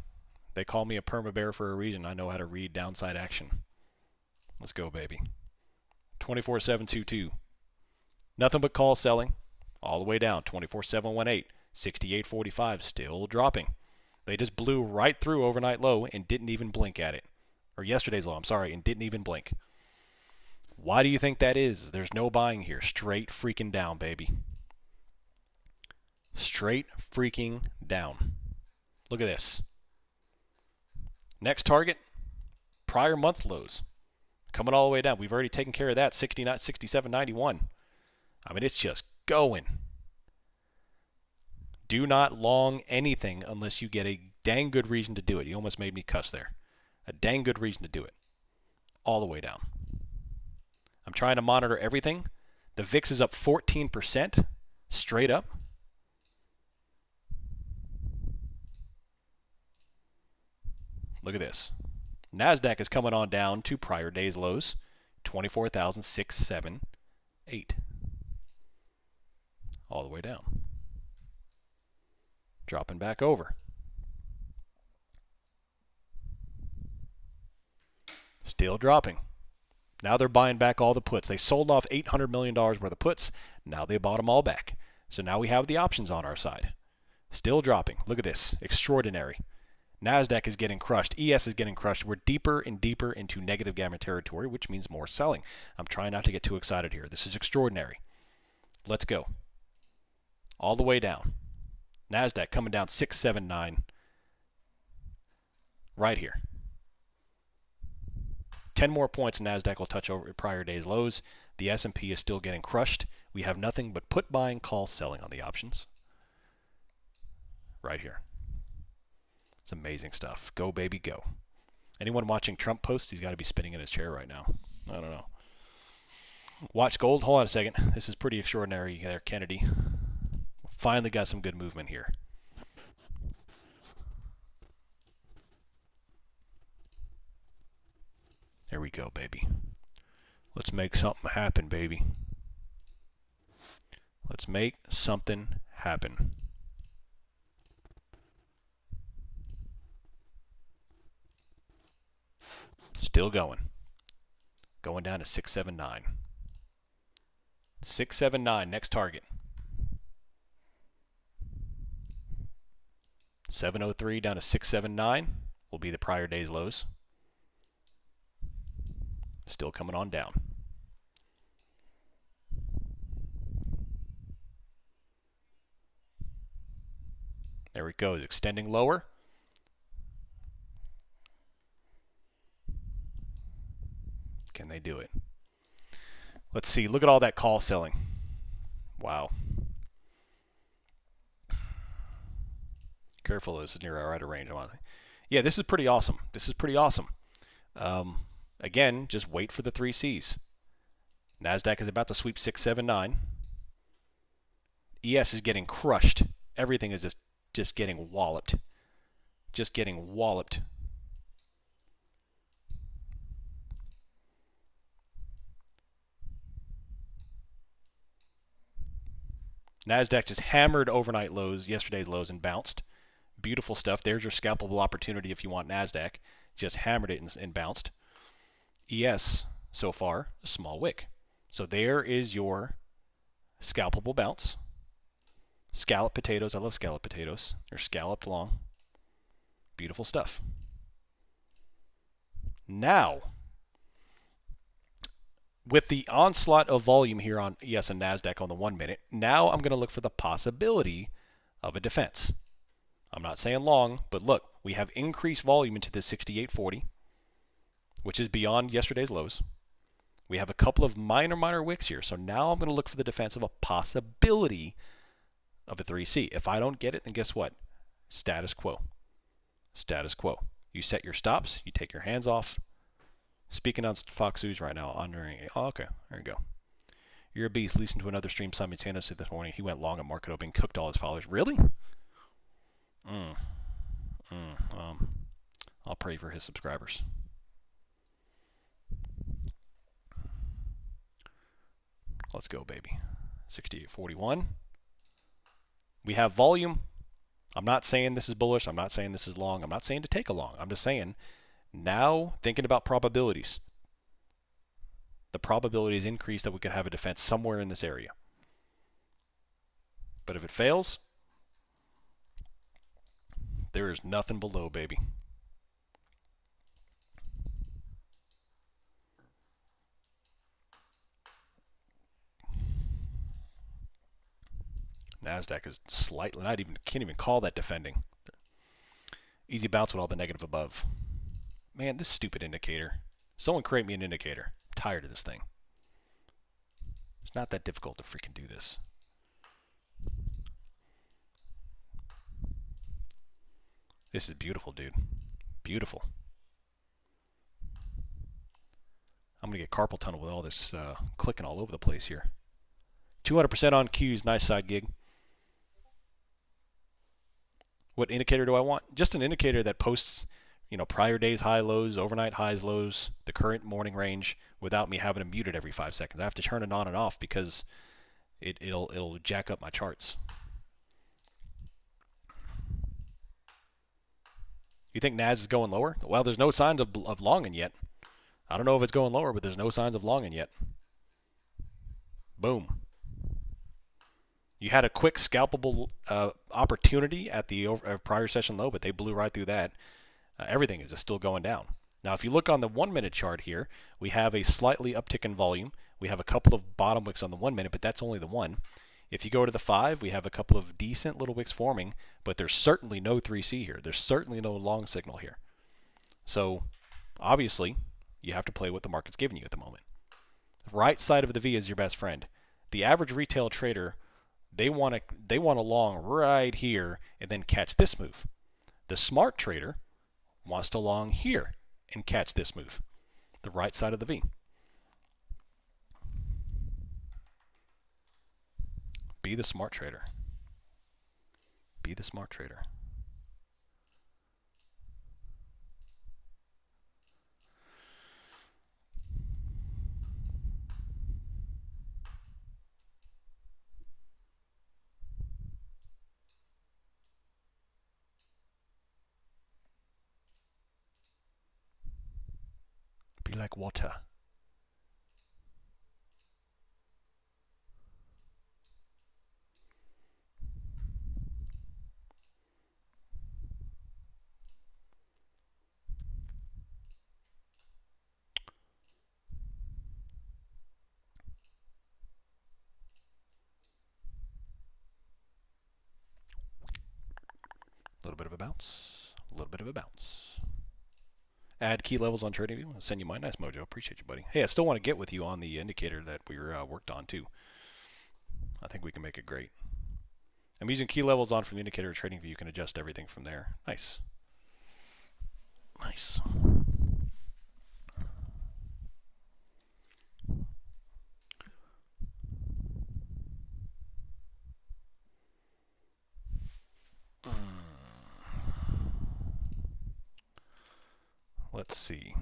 They call me a perma bear for a reason. I know how to read downside action. Let's go, baby. 24.722. Nothing but call selling all the way down. 24.718. 68.45 still dropping. They just blew right through overnight low and didn't even blink at it. Or yesterday's low, I'm sorry, and didn't even blink. Why do you think that is? There's no buying here. Straight freaking down, baby. Straight freaking down. Look at this. Next target, prior month lows. Coming all the way down. We've already taken care of that. 69, 67.91. I mean, it's just going. Do not long anything unless you get a dang good reason to do it. You almost made me cuss there. A dang good reason to do it. All the way down. I'm trying to monitor everything. The VIX is up 14% straight up. Look at this. NASDAQ is coming on down to prior day's lows, 24,678. All the way down. Dropping back over. Still dropping. Now they're buying back all the puts. They sold off $800 million worth of puts. Now they bought them all back. So now we have the options on our side. Still dropping. Look at this. Extraordinary. NASDAQ is getting crushed. ES is getting crushed. We're deeper and deeper into negative gamma territory, which means more selling. I'm trying not to get too excited here. This is extraordinary. Let's go. all the way down. NASDAQ coming down 679 right here. 10 more points and NASDAQ will touch over prior day's lows. The S&P is still getting crushed. We have nothing but put buying, call selling on the options. Right here. It's amazing stuff. Go, baby, go. Anyone watching Trump post, he's got to be spinning in his chair right now. I don't know. Watch gold. Hold on a second. This is pretty extraordinary there, Kennedy. Finally got some good movement here. There we go, baby. Let's make something happen, baby. Let's make something happen. Still going. Going down to 679. 679, next target. 703 down to 679 will be the prior day's lows. Still coming on down. There it goes, extending lower. Can they do it? Let's see. Look at all that call selling. Wow. Careful, this is near our outer range. Yeah, this is pretty awesome. This is pretty awesome. Again, just wait for the 3 C's. NASDAQ is about to sweep 679. ES is getting crushed. Everything is just getting walloped. Just getting walloped. NASDAQ just hammered overnight lows, yesterday's lows, and bounced. Beautiful stuff. There's your scalpable opportunity if you want NASDAQ. Just hammered it and bounced. ES, so far, a small wick. So there is your scalpable bounce. Scalloped potatoes. I love scalloped potatoes. They're scalloped long. Beautiful stuff. Now, with the onslaught of volume here on ES and NASDAQ on the 1 minute, now I'm going to look for the possibility of a defense. I'm not saying long, but look, we have increased volume into the 6840, which is beyond yesterday's lows. We have a couple of minor wicks here, so now I'm going to look for the defense of a possibility of a 3C. If I don't get it, then guess what? Status quo. Status quo. You set your stops, you take your hands off. Speaking on Fox News right now, oh, okay, there you go. You're a beast. Listened to another stream simultaneously this morning. He went long at market opening, cooked all his followers. Really? I'll pray for his subscribers. Let's go, baby. 68.41. We have volume. I'm not saying this is bullish. I'm not saying this is long. I'm not saying to take a long. I'm just saying now thinking about probabilities. The probabilities increase that we could have a defense somewhere in this area. But if it fails, there is nothing below, baby. NASDAQ is slightly, can't even call that defending. Easy bounce with all the negative above. Man, this stupid indicator. Someone create me an indicator. I'm tired of this thing. It's not that difficult to freaking do this. This is beautiful, dude. Beautiful. I'm going to get carpal tunnel with all this clicking all over the place here. 200% on Qs. Nice side gig. What indicator do I want? Just an indicator that posts, prior day's high lows, overnight highs, lows, the current morning range without me having to mute it every 5 seconds. I have to turn it on and off because it'll jack up my charts. You think NAS is going lower? Well, there's no signs of longing yet. I don't know if it's going lower, but there's no signs of longing yet. Boom. You had a quick scalpable opportunity at the prior session low, but they blew right through that. Everything is just still going down. Now, if you look on the 1 minute chart here, we have a slightly uptick in volume. We have a couple of bottom wicks on the 1 minute, but that's only the one. If you go to the 5, we have a couple of decent little wicks forming, but there's certainly no 3C here. There's certainly no long signal here. So obviously, you have to play what the market's giving you at the moment. Right side of the V is your best friend. The average retail trader, they want a long right here and then catch this move. The smart trader wants to long here and catch this move. The right side of the V. Be the smart trader. Be the smart trader. Be like water. A little bit of a bounce. A little bit of a bounce. Add key levels on TradingView. I'll send you my nice mojo. Appreciate you, buddy. Hey, I still want to get with you on the indicator that we worked on, too. I think we can make it great. I'm using key levels on from the indicator TradingView. You can adjust everything from there. Nice. Nice. Let's see.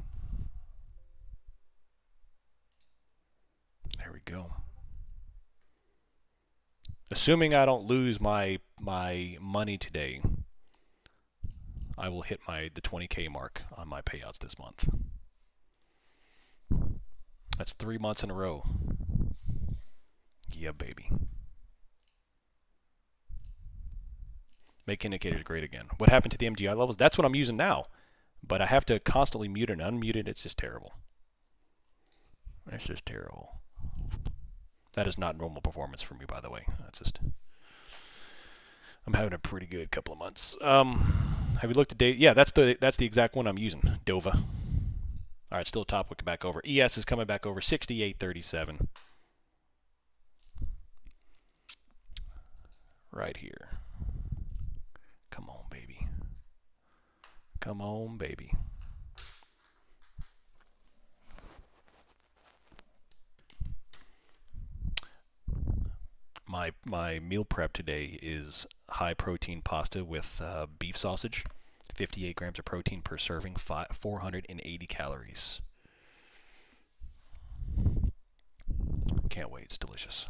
There we go. Assuming I don't lose my money today, I will hit the 20K mark on my payouts this month. That's 3 months in a row. Yeah, baby. Make indicators great again. What happened to the MGI levels? That's what I'm using now. But I have to constantly mute and unmute it. It's just terrible. It's just terrible. That is not normal performance for me, by the way. That's just... I'm having a pretty good couple of months. Have you looked at data? Yeah, that's the exact one I'm using. Dova. All right, still top wick back over. ES is coming back over 68.37. Right here. Come on, baby. Come on, baby. My meal prep today is high protein pasta with beef sausage, 58 grams of protein per serving, 480 calories. Can't wait, it's delicious.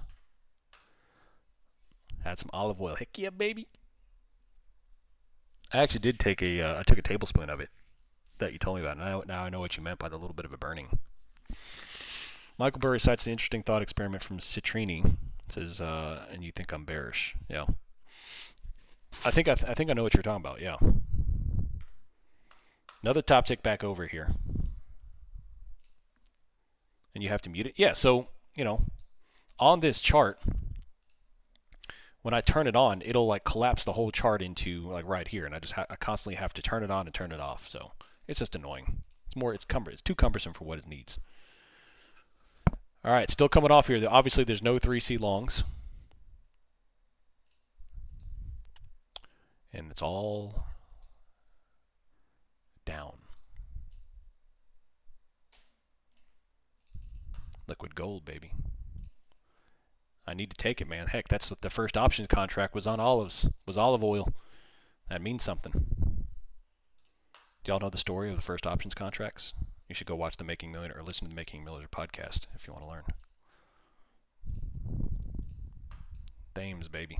Add some olive oil. Heck yeah, baby. I actually did take I took a tablespoon of it that you told me about. Now I know what you meant by the little bit of a burning. Michael Burry cites the interesting thought experiment from Citrini. Says, and you think I'm bearish? Yeah. I think I know what you're talking about. Yeah. Another top tick back over here, and you have to mute it. Yeah. So on this chart, when I turn it on, it'll like collapse the whole chart into like right here, and I constantly have to turn it on and turn it off. So it's just annoying. It's too cumbersome for what it needs. All right, still coming off here. Obviously, there's no 3C longs. And it's all down. Liquid gold, baby. I need to take it, man. Heck, that's what the first option contract was on olives, was olive oil. That means something. Do y'all know the story of the first options contracts? You should go watch the Making Millionaire or listen to the Making Millionaire podcast if you want to learn. Thames, baby.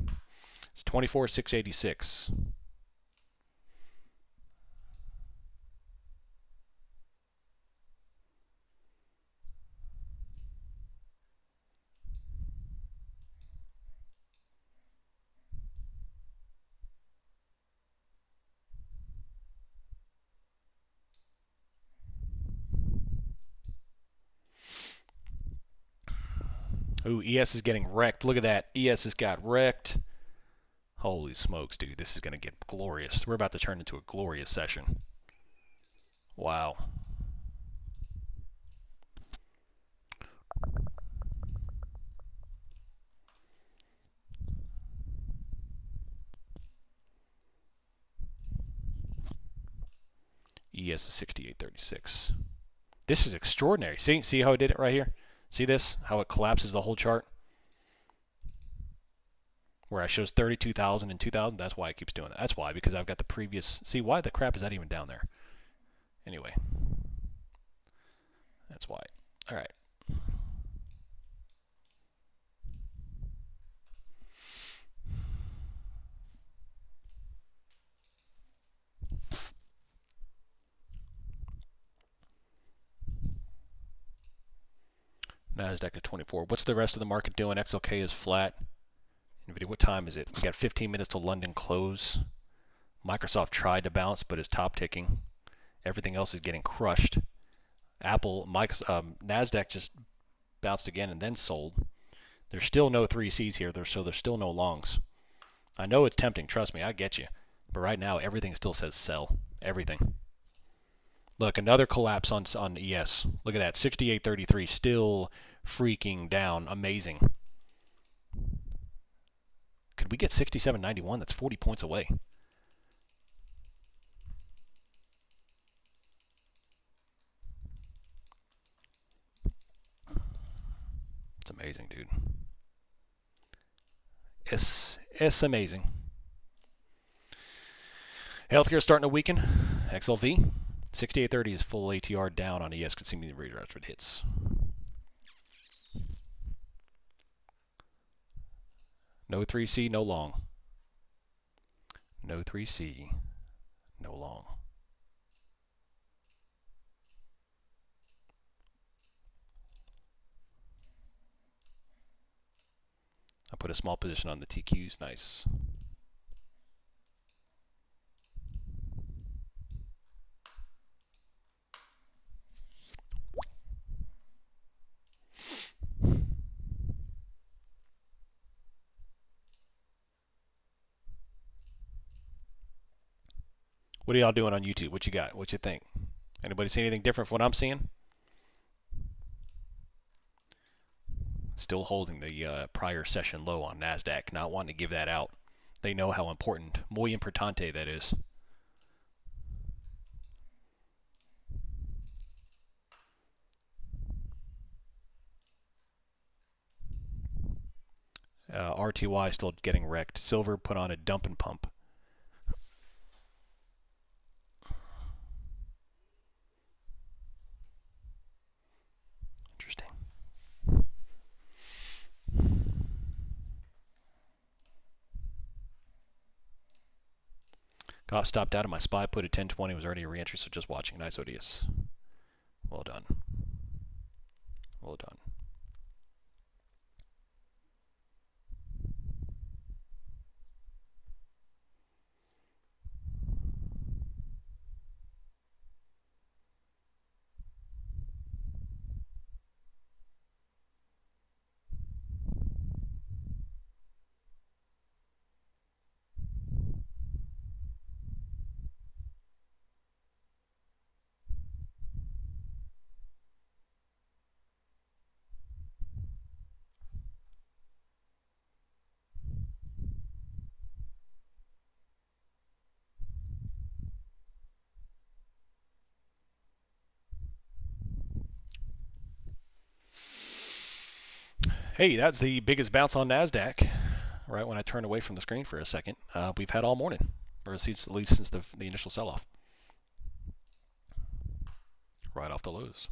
It's 24,686. Ooh, ES is getting wrecked. Look at that. ES has got wrecked. Holy smokes, dude. This is going to get glorious. We're about to turn into a glorious session. Wow. ES is 68.36. This is extraordinary. See how I did it right here? See this? How it collapses the whole chart? Where I shows 32,000 and 2,000. That's why it keeps doing that. That's why, because I've got the previous. See, why the crap is that even down there? Anyway. That's why. All right. NASDAQ at 24. What's the rest of the market doing? XLK is flat. NVIDIA, what time is it? We got 15 minutes to London close. Microsoft tried to bounce, but is top ticking. Everything else is getting crushed. NASDAQ just bounced again and then sold. There's still no 3Cs here, so there's still no longs. I know it's tempting, trust me, I get you. But right now, everything still says sell. Everything. Look, another collapse on ES. Look at that, 68.33, still freaking down. Amazing. Could we get 67.91? That's 40 points away. It's amazing, dude. It's amazing. Healthcare starting to weaken. XLV. 68.30 is full ATR down on ES. Could see me the radar if it hits. No 3C, no long. No 3C, no long. I put a small position on the TQs. Nice. What are y'all doing on YouTube? What you got? What you think? Anybody see anything different from what I'm seeing? Still holding the prior session low on NASDAQ, not wanting to give that out. They know how important, muy importante, that is. RTY still getting wrecked. Silver put on a dump and pump. Interesting. Got stopped out of my SPY, put at 1020, was already a reentry, so just watching. Nice ODS. Well done. Well done. Hey, that's the biggest bounce on NASDAQ, right when I turned away from the screen for a second. We've had all morning, or at least since the initial sell-off. Right off the lows.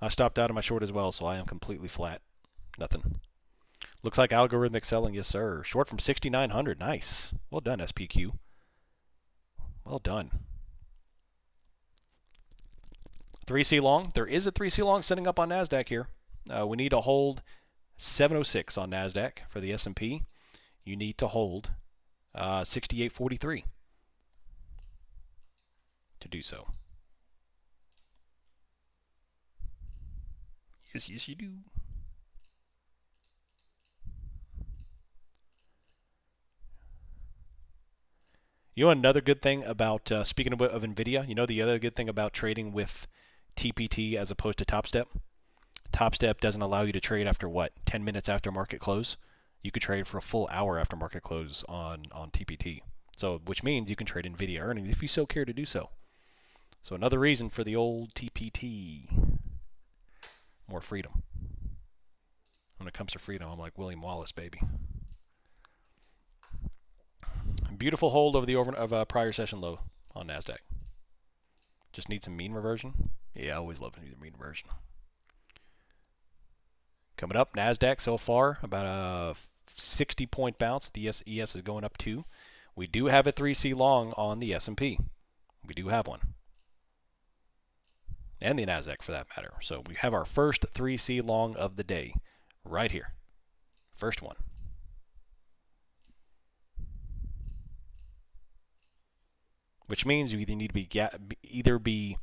I stopped out of my short as well, so I am completely flat. Nothing. Looks like algorithmic selling, yes sir. Short from 6,900, nice. Well done, SPQ. Well done. 3C long. There is a 3C long setting up on NASDAQ here. We need to hold 706 on NASDAQ for the S&P. You need to hold 68.43 to do so. Yes, yes, you do. You know another good thing about, speaking of NVIDIA, you know the other good thing about trading with TPT as opposed to TopStep? TopStep doesn't allow you to trade after what, 10 minutes after market close? You could trade for a full hour after market close on TPT. So, which means you can trade NVIDIA earnings if you so care to do so. So another reason for the old TPT. More freedom. When it comes to freedom, I'm like William Wallace, baby. Beautiful hold of the prior session low on NASDAQ. Just need some mean reversion. Yeah, I always love to need a mean reversion. Coming up, NASDAQ so far, about a 60-point bounce. The ES is going up 2. We do have a 3C long on the S&P. We do have one. And the NASDAQ for that matter. So we have our first 3C long of the day right here. First one. Which means you either need to be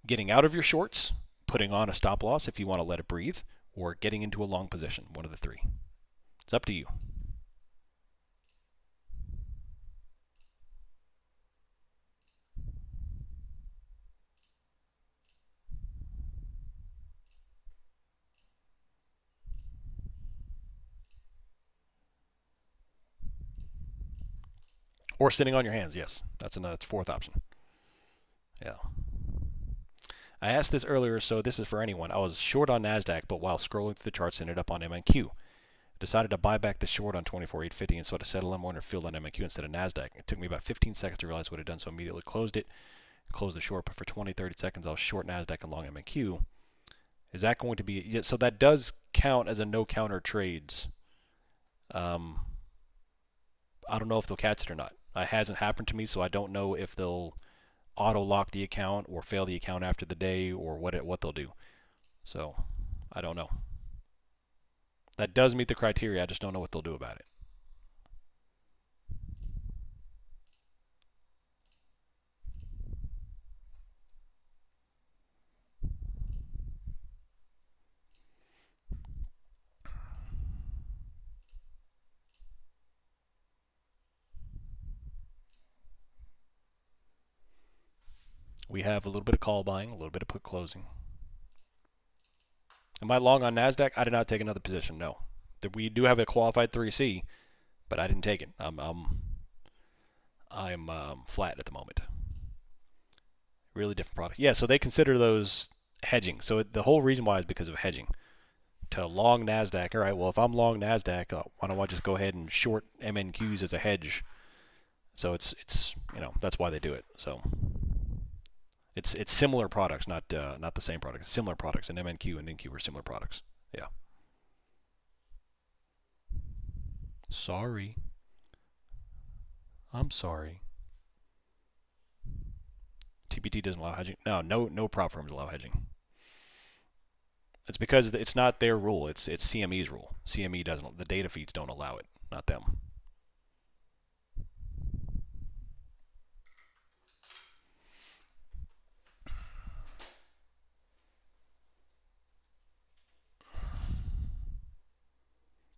getting out of your shorts, putting on a stop loss if you want to let it breathe, or getting into a long position. One of the three. It's up to you. Or sitting on your hands, yes. That's fourth option. Yeah. I asked this earlier, so this is for anyone. I was short on NASDAQ, but while scrolling through the charts, ended up on MNQ. Decided to buy back the short on 24,850 and so to settle in more in a field on MNQ instead of NASDAQ. It took me about 15 seconds to realize what I'd done, so immediately closed it, closed the short, but for 20, 30 seconds I was short NASDAQ and long MNQ. Is that going to be... Yeah, so that does count as a no counter trades. I don't know if they'll catch it or not. It hasn't happened to me, so I don't know if they'll auto lock the account or fail the account after the day or what they'll do. So I don't know. That does meet the criteria. I just don't know what they'll do about it. We have a little bit of call buying, a little bit of put closing. Am I long on NASDAQ? I did not take another position, no. We do have a qualified 3C, but I didn't take it. I'm flat at the moment. Really different product. Yeah, so they consider those hedging. So the whole reason why is because of hedging. To long NASDAQ, all right, well, if I'm long NASDAQ, why don't I just go ahead and short MNQs as a hedge? So it's that's why they do it. So it's similar products, not the same products. Similar products, and MNQ and NQ are similar products. Yeah. Sorry. I'm sorry. TPT doesn't allow hedging. No prop firms allow hedging. It's because it's not their rule. It's CME's rule. CME doesn't. The data feeds don't allow it. Not them.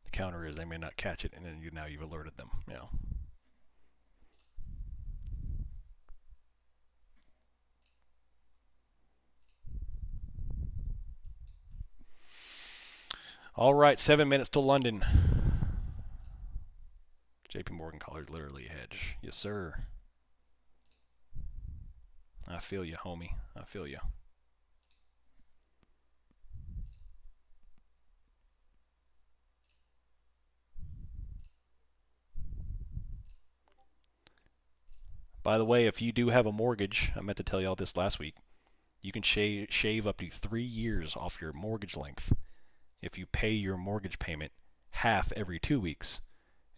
The counter is they may not catch it, and then now you've alerted them. Yeah. All right, 7 minutes to London. JP Morgan colored literally a hedge. Yes, sir. I feel you, homie. I feel you. By the way, if you do have a mortgage, I meant to tell you all this last week, you can shave up to 3 years off your mortgage length if you pay your mortgage payment half every 2 weeks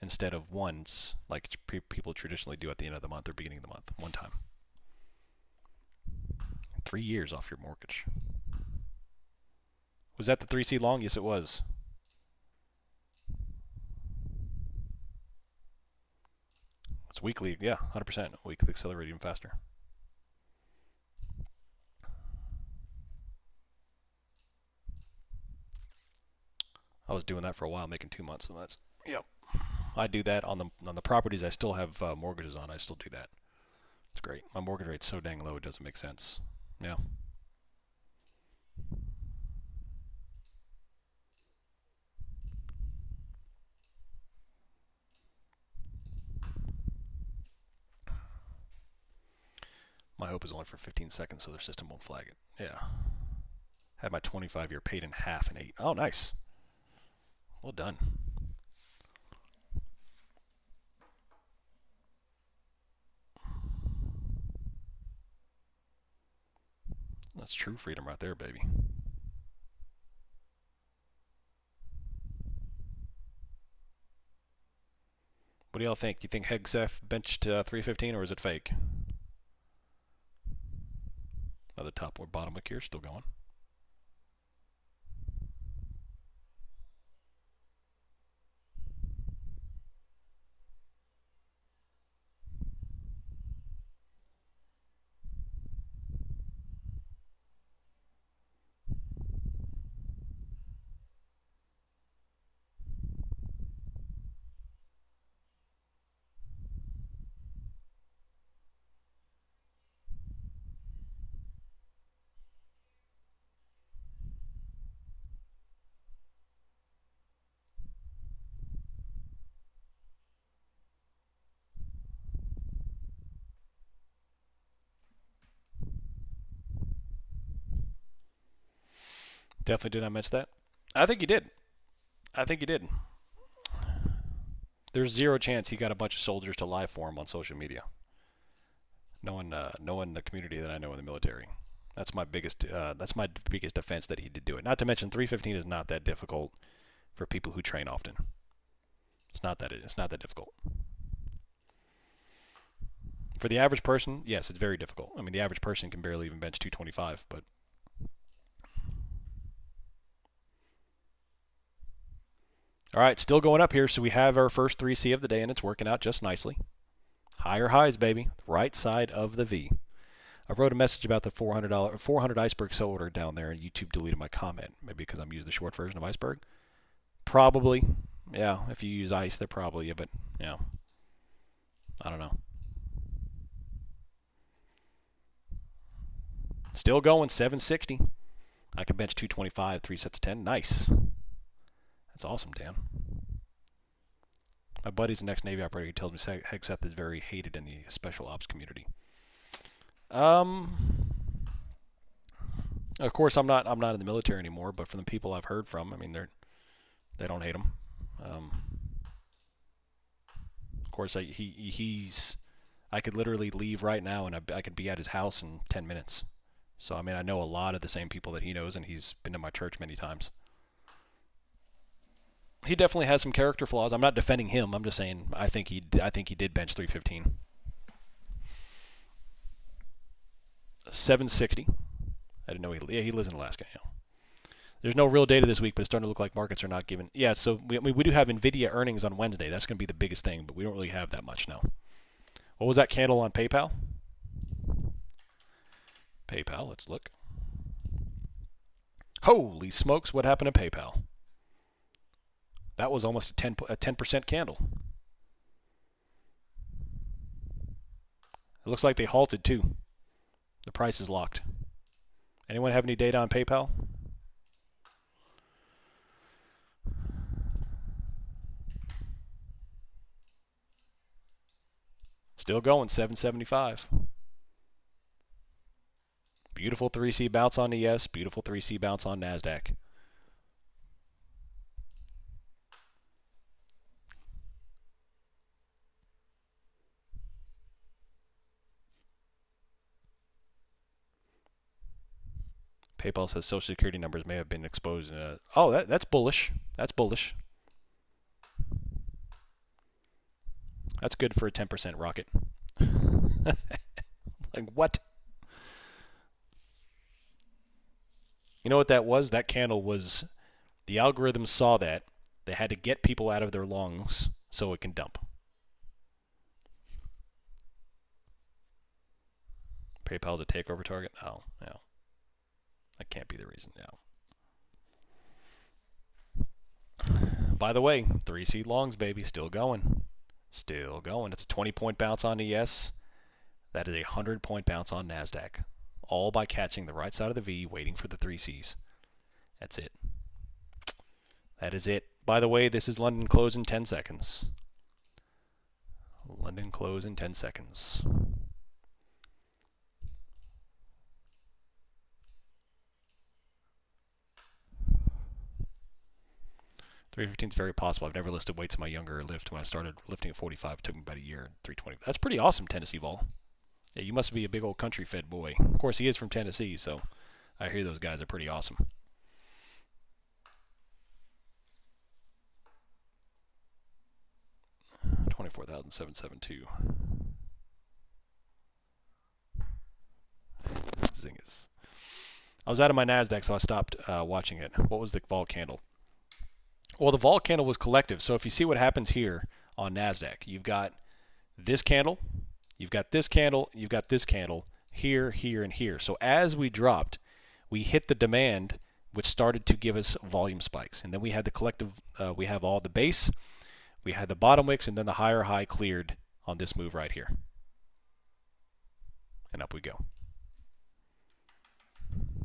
instead of once, like people traditionally do at the end of the month or beginning of the month, one time. 3 years off your mortgage. Was that the 3C long? Yes, it was. It's weekly, yeah, 100%. Weekly accelerate even faster. I was doing that for a while, making 2 months, and that's, yep. I do that on the properties I still have mortgages on. I still do that. It's great. My mortgage rate's so dang low, it doesn't make sense. Yeah. My hope is only for 15 seconds, so their system won't flag it. Yeah. Had my 25-year paid in half in 8. Oh, nice. Well done. That's true freedom right there, baby. What do y'all think? Do you think Hegseth benched 315, or is it fake? Another top or bottom wick here, still going. Definitely did I mention that? I think you did. I think you did. There's zero chance he got a bunch of soldiers to lie for him on social media. Knowing the community that I know in the military, that's my biggest defense that he did do it. Not to mention 315 is not that difficult for people who train often. It's not that difficult. For the average person, yes, it's very difficult. I mean, the average person can barely even bench 225, but all right, still going up here. So we have our first 3C of the day, and it's working out just nicely. Higher highs, baby. Right side of the V. I wrote a message about the $400 iceberg sell order down there, and YouTube deleted my comment. Maybe because I'm using the short version of iceberg. Probably. Yeah, if you use ice, they're probably, yeah, but yeah. I don't know. Still going, 760. I can bench 225, 3 sets of 10. Nice. That's awesome, Dan. My buddy's the next Navy operator. He tells me Hegseth is very hated in the special ops community. Of course, I'm not in the military anymore, but from the people I've heard from, I mean, they don't hate him. Of course, I could literally leave right now, and I could be at his house in 10 minutes. So, I mean, I know a lot of the same people that he knows, and he's been to my church many times. He definitely has some character flaws. I'm not defending him. I'm just saying I think he did bench 315. 760. I didn't know he lives in Alaska. Yeah. There's no real data this week, but it's starting to look like markets are not giving. Yeah, so we do have Nvidia earnings on Wednesday. That's going to be the biggest thing, but we don't really have that much now. What was that candle on PayPal? PayPal, let's look. Holy smokes, what happened to PayPal? That was almost a 10% candle. It looks like they halted too. The price is locked. Anyone have any data on PayPal? Still going, 775. Beautiful 3C bounce on ES, beautiful 3C bounce on NASDAQ. PayPal says Social Security numbers may have been exposed in a... Oh, that's bullish. That's bullish. That's good for a 10% rocket. Like, what? You know what that was? That candle was... The algorithm saw that. They had to get people out of their lungs so it can dump. PayPal's a takeover target? Oh, no. That can't be the reason, no. By the way, 3C longs, baby, still going. Still going. It's a 20-point bounce on ES. That is a 100-point bounce on NASDAQ. All by catching the right side of the V, waiting for the 3Cs. That's it. That is it. By the way, this is London close in 10 seconds. London close in 10 seconds. 315 is very possible. I've never listed weights in my younger lift. When I started lifting at 45, it took me about a year. 320. That's pretty awesome, Tennessee Vol. Yeah, you must be a big old country-fed boy. Of course, he is from Tennessee, so I hear those guys are pretty awesome. $24,772. Zingas. I was out of my NASDAQ, so I stopped watching it. What was the vol candle? Well, the vol candle was collective. So if you see what happens here on NASDAQ, you've got this candle, you've got this candle, you've got this candle, here, here, and here. So as we dropped, we hit the demand, which started to give us volume spikes. And then we had the collective, we have all the base, we had the bottom wicks, and then the higher high cleared on this move right here. And up we go.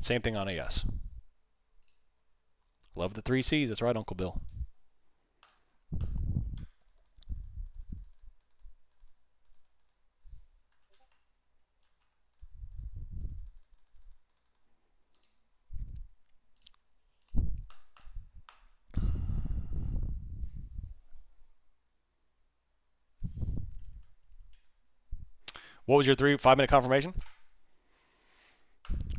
Same thing on AS. Love the 3Cs. That's right, Uncle Bill. What was your 5-minute confirmation?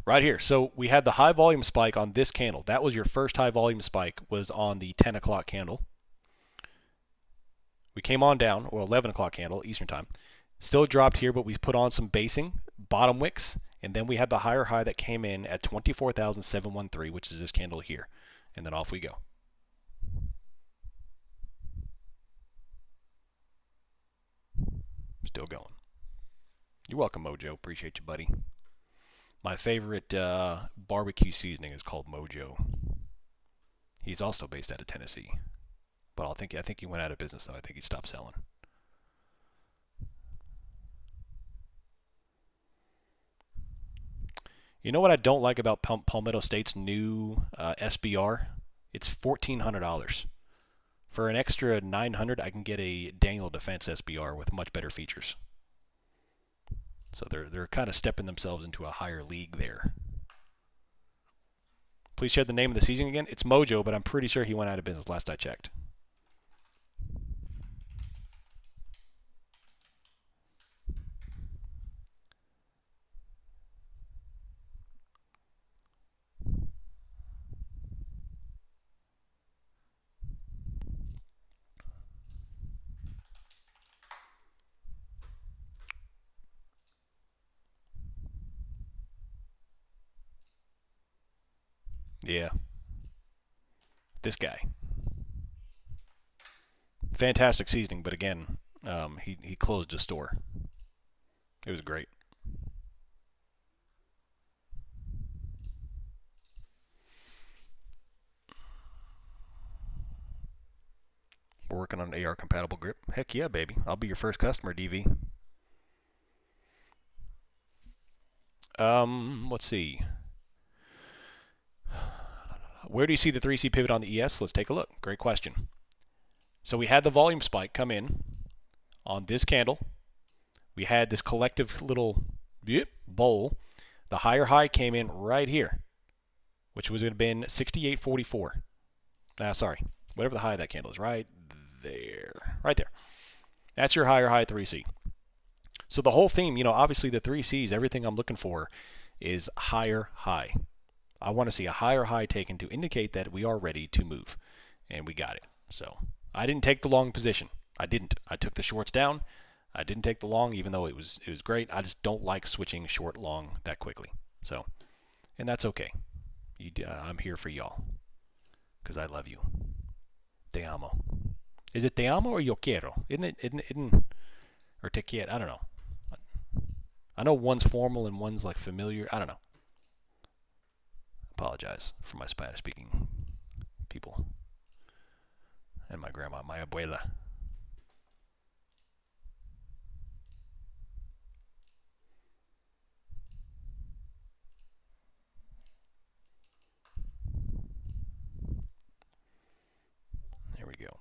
Right here. So we had the high volume spike on this candle. That was your first high volume spike, was on the 10 o'clock candle. We came on down, or 11 o'clock candle, Eastern time. Still dropped here, but we put on some basing, bottom wicks, and then we had the higher high that came in at 24,713, which is this candle here. And then off we go. Still going. You're welcome, Mojo. Appreciate you, buddy. My favorite barbecue seasoning is called Mojo. He's also based out of Tennessee, but I think he went out of business though. I think he stopped selling. You know what I don't like about Palmetto State's new SBR? It's $1,400. For an extra $900, I can get a Daniel Defense SBR with much better features. So they're kind of stepping themselves into a higher league there. Please share the name of the season again. It's Mojo, but I'm pretty sure he went out of business last I checked. Yeah. This guy. Fantastic seasoning, but again, he closed his store. It was great. We're working on an AR compatible grip. Heck yeah, baby. I'll be your first customer, DV. Let's see. Where do you see the 3C pivot on the ES? Let's take a look. Great question. So we had the volume spike come in on this candle. We had this collective little bowl. The higher high came in right here, which was going to have been 68.44. Sorry, whatever the high of that candle is, right there. Right there. That's your higher high 3C. So the whole theme, obviously the 3Cs, everything I'm looking for is higher high. I want to see a higher high taken to indicate that we are ready to move. And we got it. So I didn't take the long position. I didn't. I took the shorts down. I didn't take the long, even though it was great. I just don't like switching short long that quickly. So, and that's okay. I'm here for y'all because I love you. Te amo. Is it te amo or yo quiero? Isn't it or te quiero? I don't know. I know one's formal and one's like familiar. I don't know. Apologize for my Spanish-speaking people. my grandma, my abuela. There we go.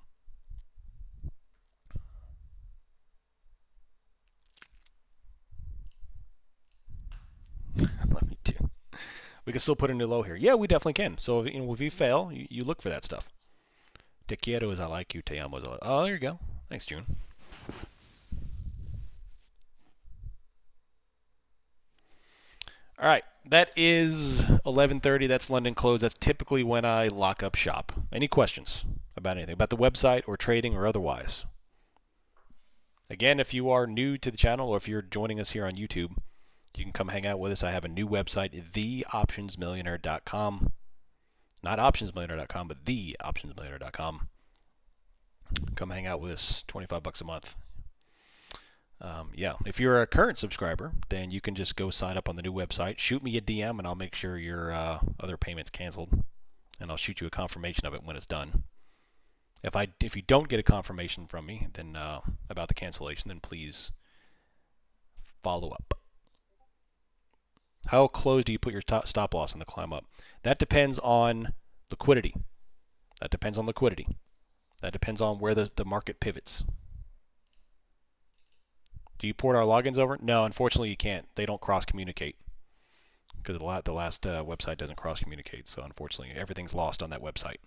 Let me do. We can still put a new low here. Yeah, we definitely can. So if you fail, you look for that stuff. Te quiero is I like you. Te amo is I like. Oh, there you go. Thanks, June. All right, that is 11:30. That's London close. That's typically when I lock up shop. Any questions about anything, about the website or trading or otherwise? Again, if you are new to the channel or if you're joining us here on YouTube, you can come hang out with us. I have a new website, theoptionsmillionaire.com. Not optionsmillionaire.com, but theoptionsmillionaire.com. Come hang out with us, $25 a month. Yeah, if you're a current subscriber, then you can just go sign up on the new website. Shoot me a DM, and I'll make sure your other payment's canceled, and I'll shoot you a confirmation of it when it's done. If you don't get a confirmation from me, then about the cancellation, then please follow up. How close do you put your stop loss on the climb up? That depends on liquidity. That depends on liquidity. That depends on where the market pivots. Do you port our logins over? No, unfortunately you can't. They don't cross-communicate because the last website doesn't cross-communicate. So unfortunately, everything's lost on that website.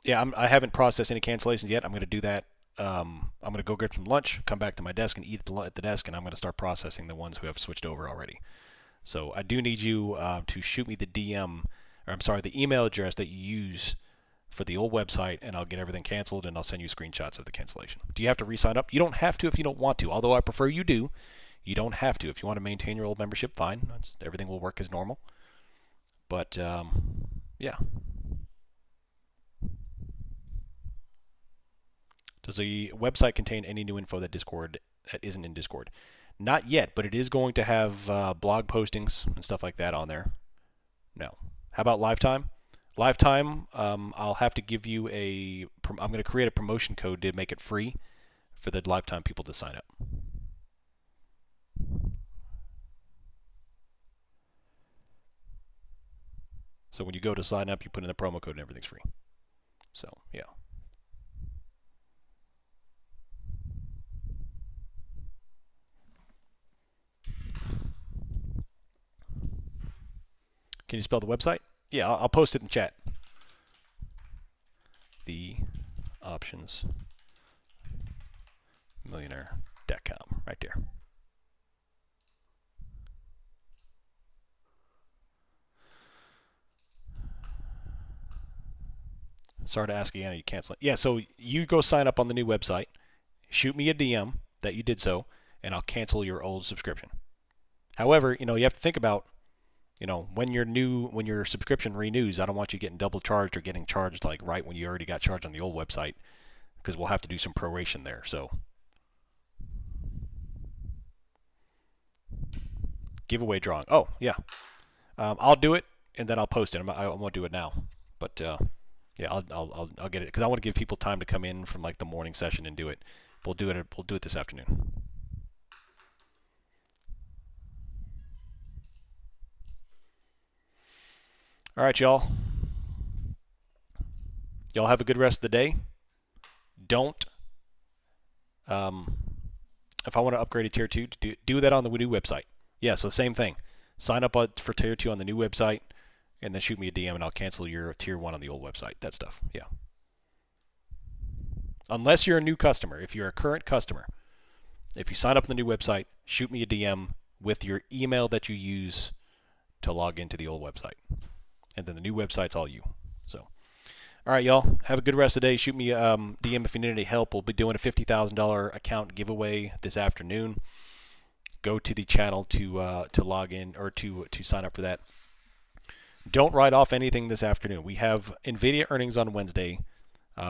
Yeah, I haven't processed any cancellations yet. I'm going to do that. I'm going to go get some lunch, come back to my desk and eat at the desk, and I'm going to start processing the ones who have switched over already. So I do need you to shoot me the DM, or I'm sorry, the email address that you use for the old website, and I'll get everything canceled, and I'll send you screenshots of the cancellation. Do you have to re-sign up? You don't have to if you don't want to, although I prefer you do. You don't have to. If you want to maintain your old membership, fine. Everything will work as normal. But, yeah. Does the website contain any new info that isn't in Discord? Not yet, but it is going to have blog postings and stuff like that on there. No. How about Lifetime? Lifetime, I'll have to give you I'm going to create a promotion code to make it free for the Lifetime people to sign up. So when you go to sign up, you put in the promo code and everything's free. So, yeah. Can you spell the website? Yeah, I'll post it in chat. The options millionaire.com right there. Sorry to ask again, you cancel it. Yeah, so you go sign up on the new website, shoot me a DM that you did so, and I'll cancel your old subscription. However, you have to think about, when your subscription renews, I don't want you getting double charged or getting charged like right when you already got charged on the old website, because we'll have to do some proration there. So giveaway drawing. Oh yeah, I'll do it and then I'll post it. I won't do it now, but yeah, I'll get it because I want to give people time to come in from like the morning session and do it. We'll do it this afternoon. All right, y'all. Y'all have a good rest of the day. Don't, if I want to upgrade to Tier 2, do that on the new website. Yeah, so same thing. Sign up for Tier 2 on the new website, and then shoot me a DM, and I'll cancel your Tier 1 on the old website. That stuff, yeah. Unless you're a new customer. If you're a current customer, if you sign up on the new website, shoot me a DM with your email that you use to log into the old website. And then the new website's all you. So, all right, y'all. Have a good rest of the day. Shoot me a DM if you need any help. We'll be doing a $50,000 account giveaway this afternoon. Go to the channel to log in or to sign up for that. Don't write off anything this afternoon. We have NVIDIA earnings on Wednesday.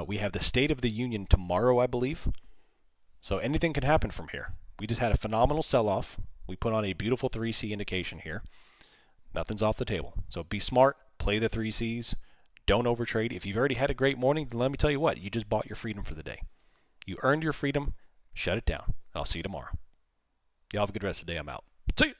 We have the State of the Union tomorrow, I believe. So anything can happen from here. We just had a phenomenal sell-off. We put on a beautiful 3C indication here. Nothing's off the table. So be smart, play the 3Cs, don't overtrade. If you've already had a great morning, then let me tell you what, you just bought your freedom for the day. You earned your freedom, shut it down. I'll see you tomorrow. Y'all have a good rest of the day. I'm out. See you.